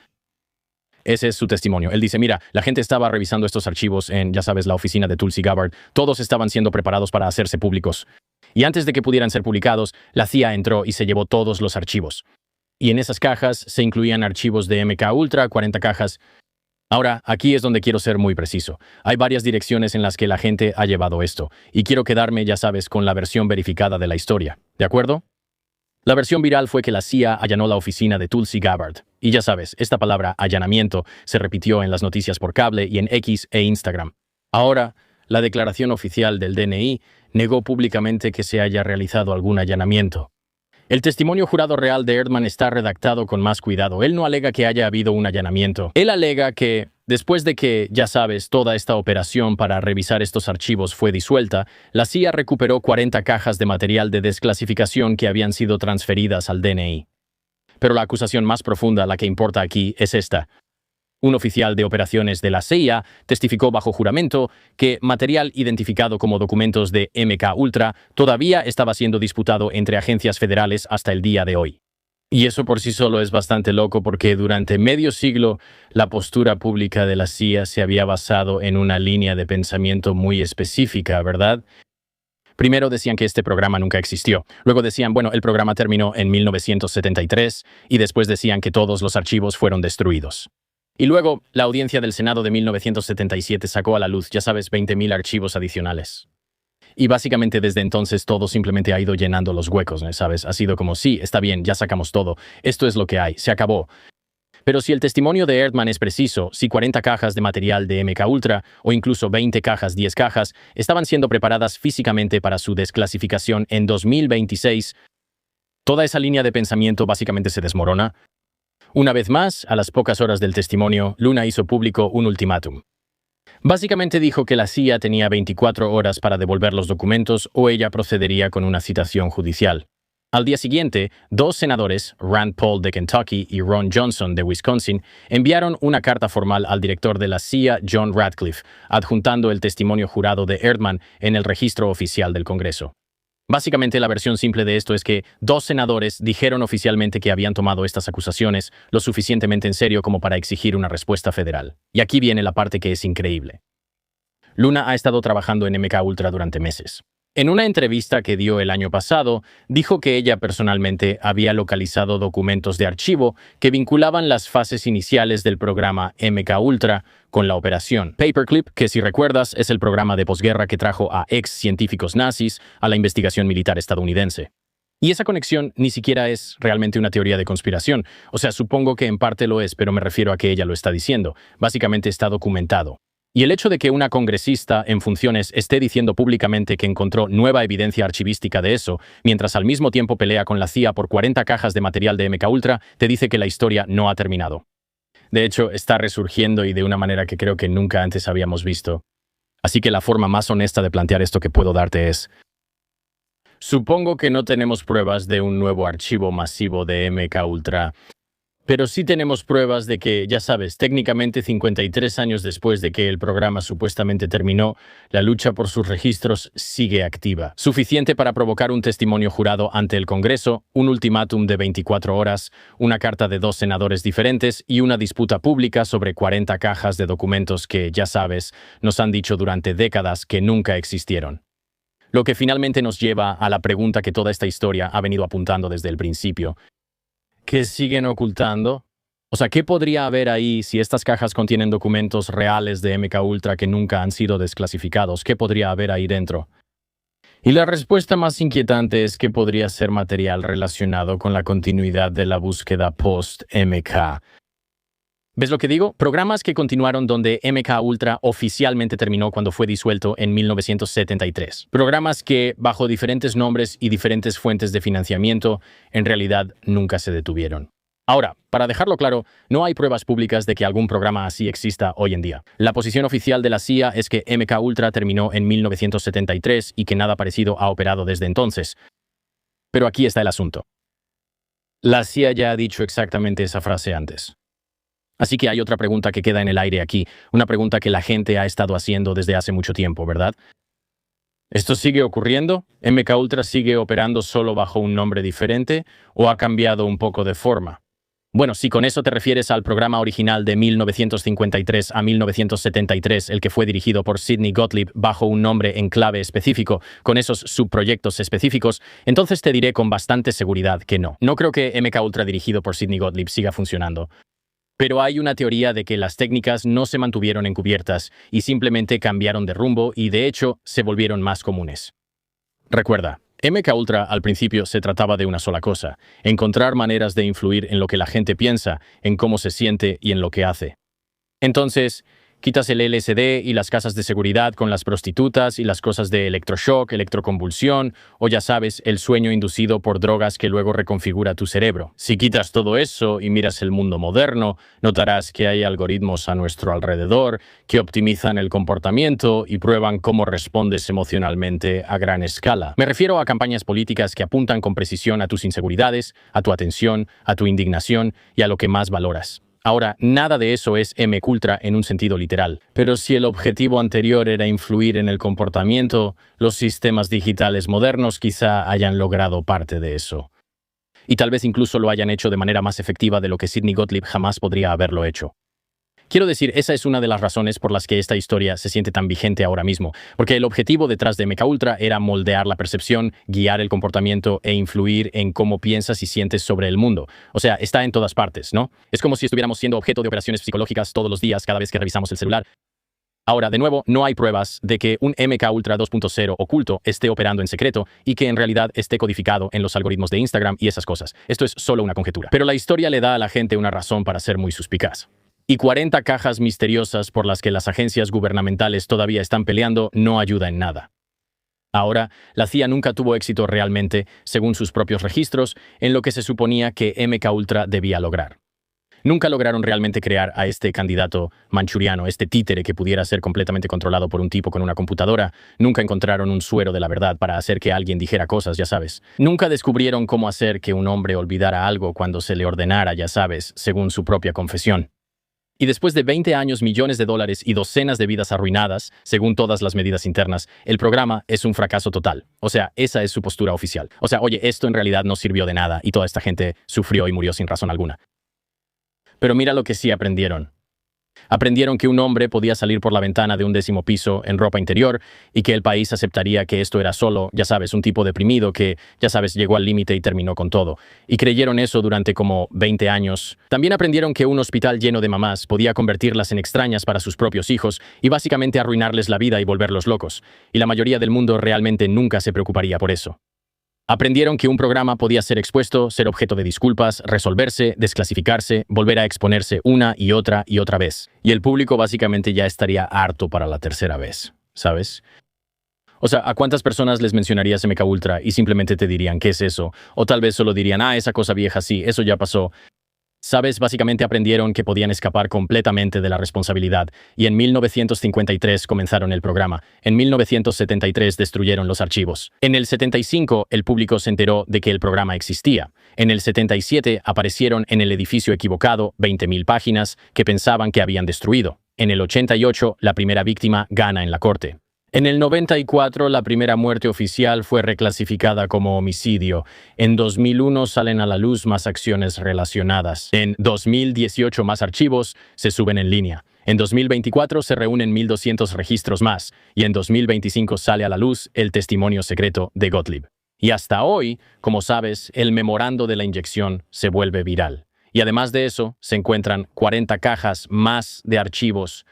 Ese es su testimonio. Él dice, mira, la gente estaba revisando estos archivos en, ya sabes, la oficina de Tulsi Gabbard. Todos estaban siendo preparados para hacerse públicos. Y antes de que pudieran ser publicados, la CIA entró y se llevó todos los archivos. Y en esas cajas se incluían archivos de MK Ultra, 40 cajas. Ahora, aquí es donde quiero ser muy preciso. Hay varias direcciones en las que la gente ha llevado esto. Y quiero quedarme, ya sabes, con la versión verificada de la historia. ¿De acuerdo? La versión viral fue que la CIA allanó la oficina de Tulsi Gabbard. Y ya sabes, esta palabra allanamiento se repitió en las noticias por cable y en X e Instagram. Ahora, la declaración oficial del DNI negó públicamente que se haya realizado algún allanamiento. El testimonio jurado real de Erdman está redactado con más cuidado. Él no alega que haya habido un allanamiento. Él alega que, después de que, ya sabes, toda esta operación para revisar estos archivos fue disuelta, la CIA recuperó 40 cajas de material de desclasificación que habían sido transferidas al DNI. Pero la acusación más profunda, la que importa aquí, es esta. Un oficial de operaciones de la CIA testificó bajo juramento que material identificado como documentos de MK Ultra todavía estaba siendo disputado entre agencias federales hasta el día de hoy. Y eso por sí solo es bastante loco porque durante medio siglo la postura pública de la CIA se había basado en una línea de pensamiento muy específica, ¿verdad? Primero decían que este programa nunca existió. Luego decían, bueno, el programa terminó en 1973 y después decían que todos los archivos fueron destruidos. Y luego, la audiencia del Senado de 1977 sacó a la luz, ya sabes, 20.000 archivos adicionales. Y básicamente desde entonces todo simplemente ha ido llenando los huecos, ¿sabes? Ha sido como, sí, está bien, ya sacamos todo, esto es lo que hay, se acabó. Pero si el testimonio de Erdman es preciso, si 40 cajas de material de MK Ultra, o incluso 20 cajas, 10 cajas, estaban siendo preparadas físicamente para su desclasificación en 2026, toda esa línea de pensamiento básicamente se desmorona. Una vez más, a las pocas horas del testimonio, Luna hizo público un ultimátum. Básicamente dijo que la CIA tenía 24 horas para devolver los documentos o ella procedería con una citación judicial. Al día siguiente, dos senadores, Rand Paul de Kentucky y Ron Johnson de Wisconsin, enviaron una carta formal al director de la CIA, John Ratcliffe, adjuntando el testimonio jurado de Erdman en el registro oficial del Congreso. Básicamente, la versión simple de esto es que dos senadores dijeron oficialmente que habían tomado estas acusaciones lo suficientemente en serio como para exigir una respuesta federal. Y aquí viene la parte que es increíble. Luna ha estado trabajando en MK Ultra durante meses. En una entrevista que dio el año pasado, dijo que ella personalmente había localizado documentos de archivo que vinculaban las fases iniciales del programa MK Ultra con la operación Paperclip, que si recuerdas es el programa de posguerra que trajo a ex científicos nazis a la investigación militar estadounidense. Y esa conexión ni siquiera es realmente una teoría de conspiración. O sea, supongo que en parte lo es, pero me refiero a que ella lo está diciendo. Básicamente está documentado. Y el hecho de que una congresista en funciones esté diciendo públicamente que encontró nueva evidencia archivística de eso, mientras al mismo tiempo pelea con la CIA por 40 cajas de material de MK Ultra, te dice que la historia no ha terminado. De hecho, está resurgiendo y de una manera que creo que nunca antes habíamos visto. Así que la forma más honesta de plantear esto que puedo darte es: supongo que no tenemos pruebas de un nuevo archivo masivo de MK Ultra, pero sí tenemos pruebas de que, ya sabes, técnicamente 53 años después de que el programa supuestamente terminó, la lucha por sus registros sigue activa. Suficiente para provocar un testimonio jurado ante el Congreso, un ultimátum de 24 horas, una carta de dos senadores diferentes y una disputa pública sobre 40 cajas de documentos que, ya sabes, nos han dicho durante décadas que nunca existieron. Lo que finalmente nos lleva a la pregunta que toda esta historia ha venido apuntando desde el principio. ¿Qué siguen ocultando? O sea, ¿qué podría haber ahí si estas cajas contienen documentos reales de MK Ultra que nunca han sido desclasificados? ¿Qué podría haber ahí dentro? Y la respuesta más inquietante es que podría ser material relacionado con la continuidad de la búsqueda post-MK. ¿Ves lo que digo? Programas que continuaron donde MK Ultra oficialmente terminó cuando fue disuelto en 1973. Programas que, bajo diferentes nombres y diferentes fuentes de financiamiento, en realidad nunca se detuvieron. Ahora, para dejarlo claro, no hay pruebas públicas de que algún programa así exista hoy en día. La posición oficial de la CIA es que MK Ultra terminó en 1973 y que nada parecido ha operado desde entonces. Pero aquí está el asunto. La CIA ya ha dicho exactamente esa frase antes. Así que hay otra pregunta que queda en el aire aquí, una pregunta que la gente ha estado haciendo desde hace mucho tiempo, ¿verdad? ¿Esto sigue ocurriendo? ¿MK Ultra sigue operando solo bajo un nombre diferente o ha cambiado un poco de forma? Bueno, si con eso te refieres al programa original de 1953 a 1973, el que fue dirigido por Sidney Gottlieb bajo un nombre en clave específico, con esos subproyectos específicos, entonces te diré con bastante seguridad que no. No creo que MK Ultra dirigido por Sidney Gottlieb siga funcionando. Pero hay una teoría de que las técnicas no se mantuvieron encubiertas y simplemente cambiaron de rumbo y, de hecho, se volvieron más comunes. Recuerda, MK Ultra al principio se trataba de una sola cosa: encontrar maneras de influir en lo que la gente piensa, en cómo se siente y en lo que hace. Entonces, quitas el LSD y las casas de seguridad con las prostitutas y las cosas de electroshock, electroconvulsión, o ya sabes, el sueño inducido por drogas que luego reconfigura tu cerebro. Si quitas todo eso y miras el mundo moderno, notarás que hay algoritmos a nuestro alrededor que optimizan el comportamiento y prueban cómo respondes emocionalmente a gran escala. Me refiero a campañas políticas que apuntan con precisión a tus inseguridades, a tu atención, a tu indignación y a lo que más valoras. Ahora, nada de eso es MK Ultra en un sentido literal. Pero si el objetivo anterior era influir en el comportamiento, los sistemas digitales modernos quizá hayan logrado parte de eso. Y tal vez incluso lo hayan hecho de manera más efectiva de lo que Sidney Gottlieb jamás podría haberlo hecho. Quiero decir, esa es una de las razones por las que esta historia se siente tan vigente ahora mismo, porque el objetivo detrás de MK Ultra era moldear la percepción, guiar el comportamiento e influir en cómo piensas y sientes sobre el mundo. O sea, está en todas partes, ¿no? Es como si estuviéramos siendo objeto de operaciones psicológicas todos los días cada vez que revisamos el celular. Ahora, de nuevo, no hay pruebas de que un MK Ultra 2.0 oculto esté operando en secreto y que en realidad esté codificado en los algoritmos de Instagram y esas cosas. Esto es solo una conjetura. Pero la historia le da a la gente una razón para ser muy suspicaz. Y 40 cajas misteriosas por las que las agencias gubernamentales todavía están peleando no ayuda en nada. Ahora, la CIA nunca tuvo éxito realmente, según sus propios registros, en lo que se suponía que MK Ultra debía lograr. Nunca lograron realmente crear a este candidato manchuriano, este títere que pudiera ser completamente controlado por un tipo con una computadora. Nunca encontraron un suero de la verdad para hacer que alguien dijera cosas, ya sabes. Nunca descubrieron cómo hacer que un hombre olvidara algo cuando se le ordenara, ya sabes, según su propia confesión. Y después de 20 años, millones de dólares y docenas de vidas arruinadas, según todas las medidas internas, el programa es un fracaso total. O sea, esa es su postura oficial. O sea, oye, esto en realidad no sirvió de nada y toda esta gente sufrió y murió sin razón alguna. Pero mira lo que sí aprendieron. Aprendieron que un hombre podía salir por la ventana de un 10º piso en ropa interior y que el país aceptaría que esto era solo, ya sabes, un tipo deprimido que, ya sabes, llegó al límite y terminó con todo. Y creyeron eso durante como 20 años. También aprendieron que un hospital lleno de mamás podía convertirlas en extrañas para sus propios hijos y básicamente arruinarles la vida y volverlos locos. Y la mayoría del mundo realmente nunca se preocuparía por eso. Aprendieron que un programa podía ser expuesto, ser objeto de disculpas, resolverse, desclasificarse, volver a exponerse una y otra vez. Y el público básicamente ya estaría harto para la tercera vez, ¿sabes? O sea, ¿a cuántas personas les mencionarías MK Ultra y simplemente te dirían qué es eso? O tal vez solo dirían, esa cosa vieja sí, eso ya pasó. ¿Sabes? Básicamente aprendieron que podían escapar completamente de la responsabilidad y en 1953 comenzaron el programa. En 1973 destruyeron los archivos. En el 75 el público se enteró de que el programa existía. En el 77 aparecieron en el edificio equivocado 20.000 páginas que pensaban que habían destruido. En el 88 la primera víctima gana en la corte. En el 94, la primera muerte oficial fue reclasificada como homicidio. En 2001 salen a la luz más acciones relacionadas. En 2018 más archivos se suben en línea. En 2024 se reúnen 1.200 registros más. Y en 2025 sale a la luz el testimonio secreto de Gottlieb. Y hasta hoy, como sabes, el memorando de la inyección se vuelve viral. Y además de eso, se encuentran 40 cajas más de archivos.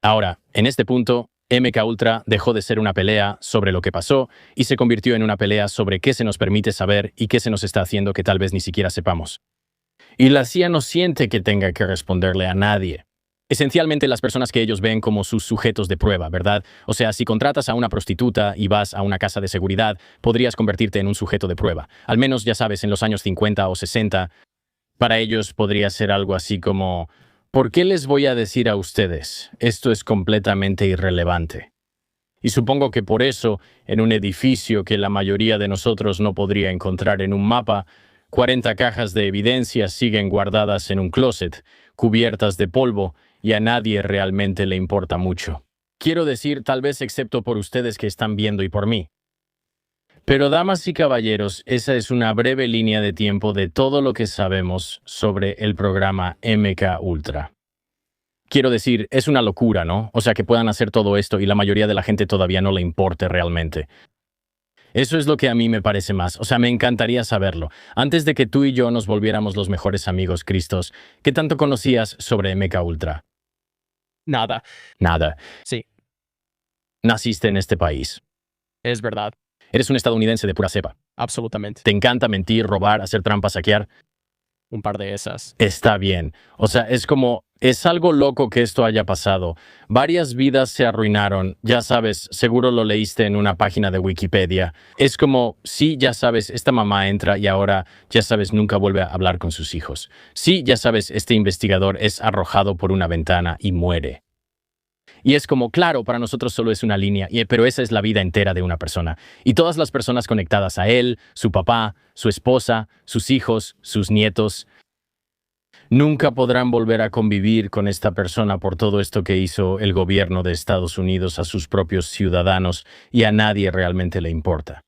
Ahora, en este punto, MK Ultra dejó de ser una pelea sobre lo que pasó y se convirtió en una pelea sobre qué se nos permite saber y qué se nos está haciendo que tal vez ni siquiera sepamos. Y la CIA no siente que tenga que responderle a nadie. Esencialmente las personas que ellos ven como sus sujetos de prueba, ¿verdad? O sea, si contratas a una prostituta y vas a una casa de seguridad, podrías convertirte en un sujeto de prueba. Al menos, ya sabes, en los años 50 o 60, para ellos podría ser algo así como: ¿por qué les voy a decir a ustedes? Esto es completamente irrelevante. Y supongo que por eso, en un edificio que la mayoría de nosotros no podría encontrar en un mapa, 40 cajas de evidencia siguen guardadas en un closet, cubiertas de polvo, y a nadie realmente le importa mucho. Quiero decir, tal vez excepto por ustedes que están viendo y por mí. Pero, damas y caballeros, esa es una breve línea de tiempo de todo lo que sabemos sobre el programa MK Ultra. Quiero decir, es una locura, ¿no? O sea, que puedan hacer todo esto y la mayoría de la gente todavía no le importe realmente. Eso es lo que a mí me parece más. O sea, me encantaría saberlo. Antes de que tú y yo nos volviéramos los mejores amigos, Cristos, ¿qué tanto conocías sobre MK Ultra? Nada. Nada. Sí, Naciste en este país. es verdad. Eres un estadounidense de pura cepa. Absolutamente. Te encanta mentir, robar, hacer trampas, saquear. Un par de esas. Está bien. O sea, es algo loco que esto haya pasado. Varias vidas se arruinaron. Ya sabes, seguro lo leíste en una página de Wikipedia. Es como, sí, ya sabes, esta mamá entra y ahora, ya sabes, nunca vuelve a hablar con sus hijos. Sí, ya sabes, este investigador es arrojado por una ventana y muere. Y es como, claro, para nosotros solo es una línea, pero esa es la vida entera de una persona. Y todas las personas conectadas a él, su papá, su esposa, sus hijos, sus nietos, nunca podrán volver a convivir con esta persona por todo esto que hizo el gobierno de Estados Unidos a sus propios ciudadanos y a nadie realmente le importa.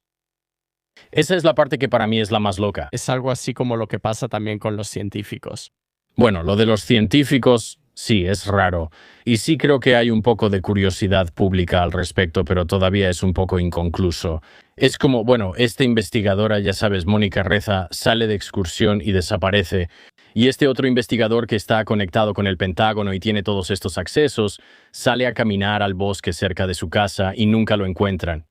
Esa es la parte que para mí es la más loca. Es algo así como lo que pasa también con los científicos. Bueno, lo de los científicos, sí, es raro. Y sí creo que hay un poco de curiosidad pública al respecto, pero todavía es un poco inconcluso. Es como, bueno, esta investigadora, ya sabes, Mónica Reza, sale de excursión y desaparece. Y este otro investigador que está conectado con el Pentágono y tiene todos estos accesos, sale a caminar al bosque cerca de su casa y nunca lo encuentran.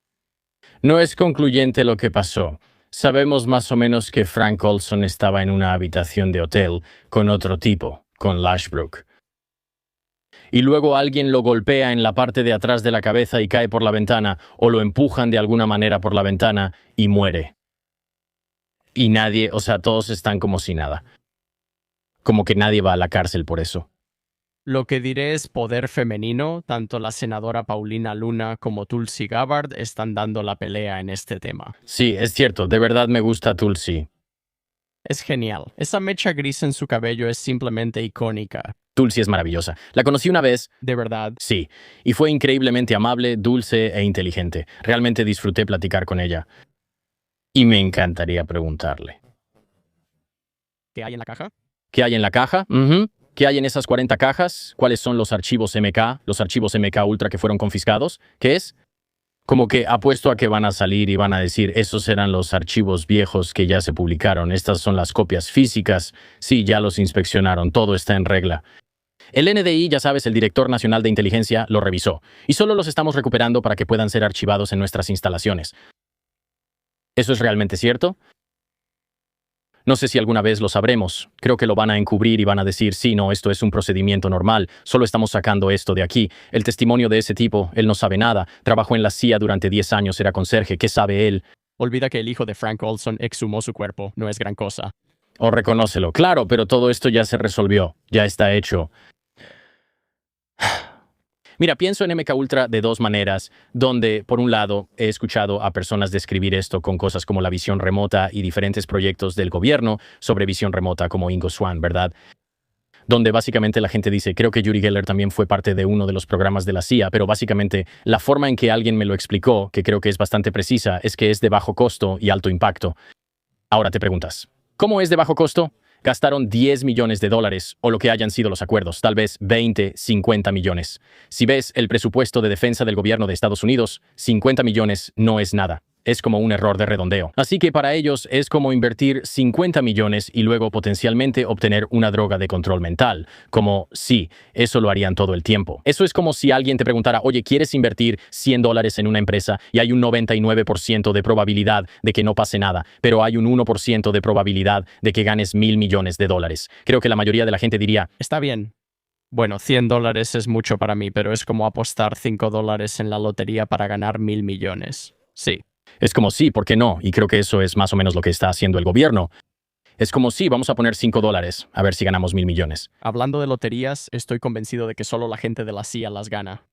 No es concluyente lo que pasó. Sabemos más o menos que Frank Olson estaba en una habitación de hotel con otro tipo, con Lashbrook. Y luego alguien lo golpea en la parte de atrás de la cabeza y cae por la ventana, o lo empujan de alguna manera por la ventana y muere. Y nadie, o sea, todos están como si nada. Como que nadie va a la cárcel por eso. Lo que diré es poder femenino. Tanto la senadora Paulina Luna como Tulsi Gabbard están dando la pelea en este tema. Sí, es cierto, de verdad me gusta Tulsi. Es genial. Esa mecha gris en su cabello es simplemente icónica. Tulsi es maravillosa. La conocí una vez, De verdad. sí, y fue increíblemente amable, dulce e inteligente. Realmente disfruté platicar con ella. Y me encantaría preguntarle. ¿Qué hay en la caja? ¿Qué hay en la caja? ¿Qué hay en esas 40 cajas? ¿Cuáles son los archivos MK? ¿Los archivos MK Ultra que fueron confiscados? ¿Qué es? Como que apuesto a que van a salir y van a decir, esos eran los archivos viejos que ya se publicaron, estas son las copias físicas, sí, ya los inspeccionaron, todo está en regla. El NDI, ya sabes, el Director Nacional de Inteligencia, lo revisó, y solo los estamos recuperando para que puedan ser archivados en nuestras instalaciones. ¿Eso es realmente cierto? No sé si alguna vez lo sabremos. Creo que lo van a encubrir y van a decir, sí, no, esto es un procedimiento normal, solo estamos sacando esto de aquí. El testimonio de ese tipo, él no sabe nada, trabajó en la CIA durante 10 años, era conserje, ¿qué sabe él? Olvida que el hijo de Frank Olson exhumó su cuerpo, no es gran cosa. O reconócelo, claro, pero todo esto ya se resolvió, ya está hecho. Mira, pienso en MK Ultra de dos maneras, donde, por un lado, he escuchado a personas describir esto con cosas como la visión remota y diferentes proyectos del gobierno sobre visión remota, como Ingo Swann, ¿verdad? Donde básicamente la gente dice, creo que Yuri Geller también fue parte de uno de los programas de la CIA, pero básicamente la forma en que alguien me lo explicó, que creo que es bastante precisa, es que es de bajo costo y alto impacto. Ahora te preguntas, ¿cómo es de bajo costo? Gastaron $10 millones, o lo que hayan sido los acuerdos, tal vez 20, 50 millones. Si ves el presupuesto de defensa del gobierno de Estados Unidos, 50 millones no es nada. Es como un error de redondeo. Así que para ellos es como invertir 50 millones y luego potencialmente obtener una droga de control mental. Como, sí, eso lo harían todo el tiempo. Eso es como si alguien te preguntara, oye, ¿quieres invertir $100 en una empresa? Y hay un 99% de probabilidad de que no pase nada, pero hay un 1% de probabilidad de que ganes $1,000 millones. Creo que la mayoría de la gente diría, Está bien. Bueno, $100 es mucho para mí, pero es como apostar $5 en la lotería para ganar 1,000 millones. Sí. es como sí, ¿por qué no? Y creo que eso es más o menos lo que está haciendo el gobierno. Es como sí, vamos a poner $5, a ver si ganamos 1,000 millones. Hablando de loterías, estoy convencido de que solo la gente de la CIA las gana.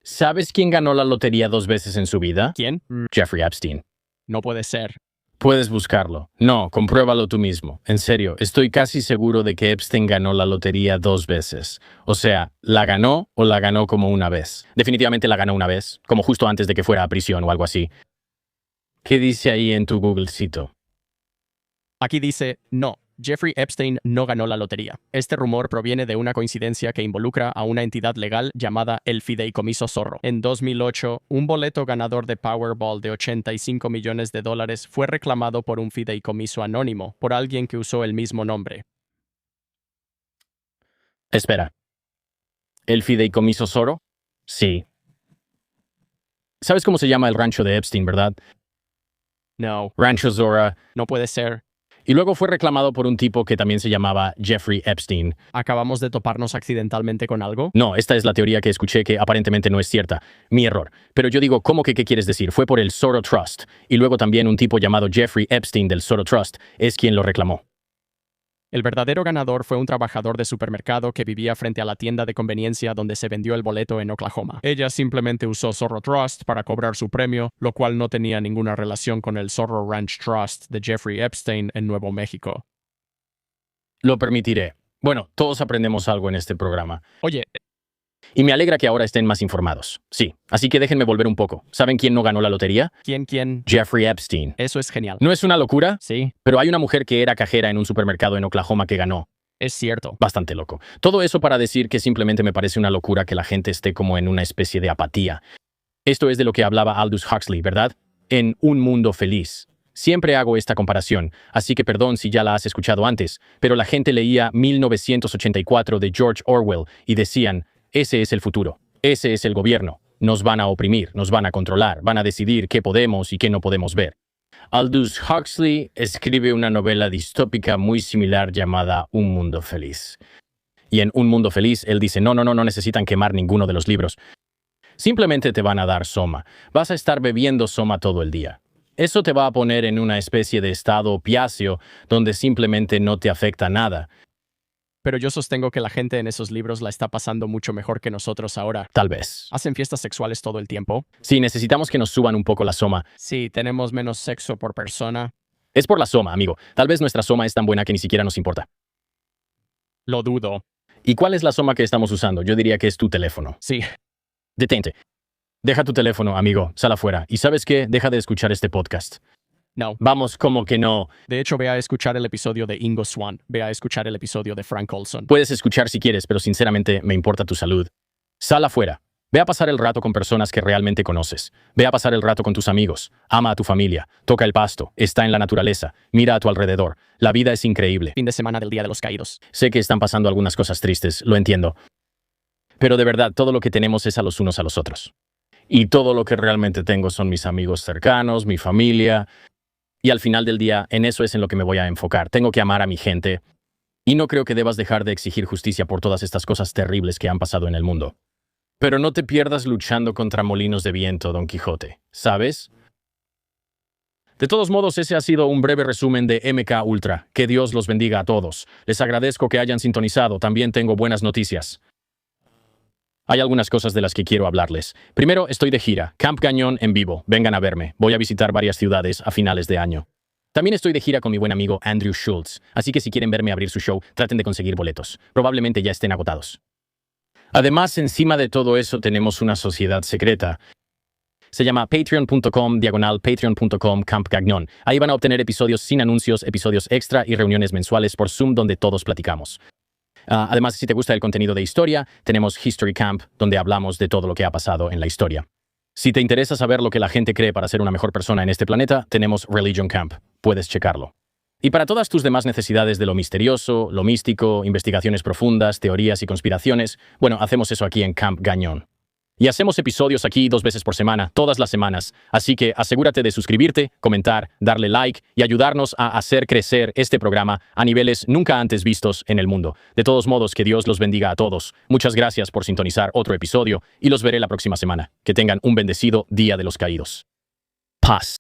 ¿Sabes quién ganó la lotería 2 veces en su vida? ¿Quién? Jeffrey Epstein. No puede ser. Puedes buscarlo. No, compruébalo tú mismo. En serio, estoy casi seguro de que Epstein ganó la lotería 2 veces. O sea, ¿la ganó o la ganó como una vez? Definitivamente la ganó una vez, como justo antes de que fuera a prisión o algo así. ¿Qué dice ahí en tu Googlecito? Aquí dice, no, Jeffrey Epstein no ganó la lotería. Este rumor proviene de una coincidencia que involucra a una entidad legal llamada el Fideicomiso Zorro. En 2008, un boleto ganador de Powerball de $85 millones fue reclamado por un fideicomiso anónimo, por alguien que usó el mismo nombre. Espera. ¿El Fideicomiso Zorro? Sí. ¿Sabes cómo se llama el rancho de Epstein, verdad? No, Rancho Zora. no puede ser. Y luego fue reclamado por un tipo que también se llamaba Jeffrey Epstein. ¿Acabamos de toparnos accidentalmente con algo? No, esta es la teoría que escuché que aparentemente no es cierta. Mi error. Pero yo digo, ¿cómo que qué quieres decir? Fue por el Soros Trust. Y luego también un tipo llamado Jeffrey Epstein del Soros Trust es quien lo reclamó. El verdadero ganador fue un trabajador de supermercado que vivía frente a la tienda de conveniencia donde se vendió el boleto en Oklahoma. Ella simplemente usó Zorro Trust para cobrar su premio, lo cual no tenía ninguna relación con el Zorro Ranch Trust de Jeffrey Epstein en Nuevo México. Lo permitiré. Bueno, todos aprendemos algo en este programa. Oye, Y me alegra que ahora estén más informados. Sí, así que déjenme volver un poco. ¿Saben quién no ganó la lotería? ¿quién? Jeffrey Epstein. Eso es genial. ¿No es una locura? Sí, Pero hay una mujer que era cajera en un supermercado en Oklahoma que ganó. es cierto. Bastante loco. Todo eso para decir que simplemente me parece una locura que la gente esté como en una especie de apatía. Esto es de lo que hablaba Aldous Huxley, ¿verdad? En Un Mundo Feliz. Siempre hago esta comparación, así que perdón si ya la has escuchado antes, pero la gente leía 1984 de George Orwell y decían, ese es el futuro, ese es el gobierno, nos van a oprimir, nos van a controlar, van a decidir qué podemos y qué no podemos ver. Aldous Huxley escribe una novela distópica muy similar llamada Un Mundo Feliz. Y en Un Mundo Feliz él dice, no necesitan quemar ninguno de los libros. Simplemente te van a dar soma. Vas a estar bebiendo soma todo el día. Eso te va a poner en una especie de estado opiáceo donde simplemente no te afecta nada. pero yo sostengo que la gente en esos libros la está pasando mucho mejor que nosotros ahora. Tal vez. ¿Hacen fiestas sexuales todo el tiempo? Sí, necesitamos que nos suban un poco la soma. Sí, tenemos menos sexo por persona. Es por la soma, amigo. Tal vez nuestra soma es tan buena que ni siquiera nos importa. Lo dudo. ¿Y cuál es la soma que estamos usando? Yo diría que es tu teléfono. Sí, Detente. Deja tu teléfono, amigo. Sal afuera. ¿Y sabes qué? Deja de escuchar este podcast. no. Vamos, como que no. De hecho, ve a escuchar el episodio de Ingo Swann. Ve a escuchar el episodio de Frank Olson. Puedes escuchar si quieres, pero sinceramente me importa tu salud. Sal afuera. Ve a pasar el rato con personas que realmente conoces. Ve a pasar el rato con tus amigos. Ama a tu familia. Toca el pasto. Está en la naturaleza. Mira a tu alrededor. La vida es increíble. Fin de semana del Día de los Caídos. Sé que están pasando algunas cosas tristes, lo entiendo. Pero de verdad, todo lo que tenemos es a los unos a los otros. Y todo lo que realmente tengo son mis amigos cercanos, mi familia. Y al final del día, en eso es en lo que me voy a enfocar. Tengo que amar a mi gente. Y no creo que debas dejar de exigir justicia por todas estas cosas terribles que han pasado en el mundo. Pero no te pierdas luchando contra molinos de viento, Don Quijote, ¿sabes? De todos modos, ese ha sido un breve resumen de MK Ultra. Que Dios los bendiga a todos. Les agradezco que hayan sintonizado. También tengo buenas noticias. Hay algunas cosas de las que quiero hablarles. Primero, estoy de gira. Camp Gañón en vivo. Vengan a verme. Voy a visitar varias ciudades a finales de año. También estoy de gira con mi buen amigo Andrew Schultz. Así que si quieren verme abrir su show, traten de conseguir boletos. Probablemente ya estén agotados. Además, encima de todo eso, tenemos una sociedad secreta. Se llama patreon.com/patreon.com Camp Gagnon. Ahí van a obtener episodios sin anuncios, episodios extra y reuniones mensuales por Zoom donde todos platicamos. Además, si te gusta el contenido de historia, tenemos History Camp, donde hablamos de todo lo que ha pasado en la historia. Si te interesa saber lo que la gente cree para ser una mejor persona en este planeta, tenemos Religion Camp. Puedes checarlo. Y para todas tus demás necesidades de lo misterioso, lo místico, investigaciones profundas, teorías y conspiraciones, bueno, hacemos eso aquí en Camp Gañón. Y hacemos episodios aquí 2 veces por semana, todas las semanas. Así que asegúrate de suscribirte, comentar, darle like y ayudarnos a hacer crecer este programa a niveles nunca antes vistos en el mundo. De todos modos, que Dios los bendiga a todos. Muchas gracias por sintonizar otro episodio y los veré la próxima semana. Que tengan un bendecido Día de los Caídos. Paz.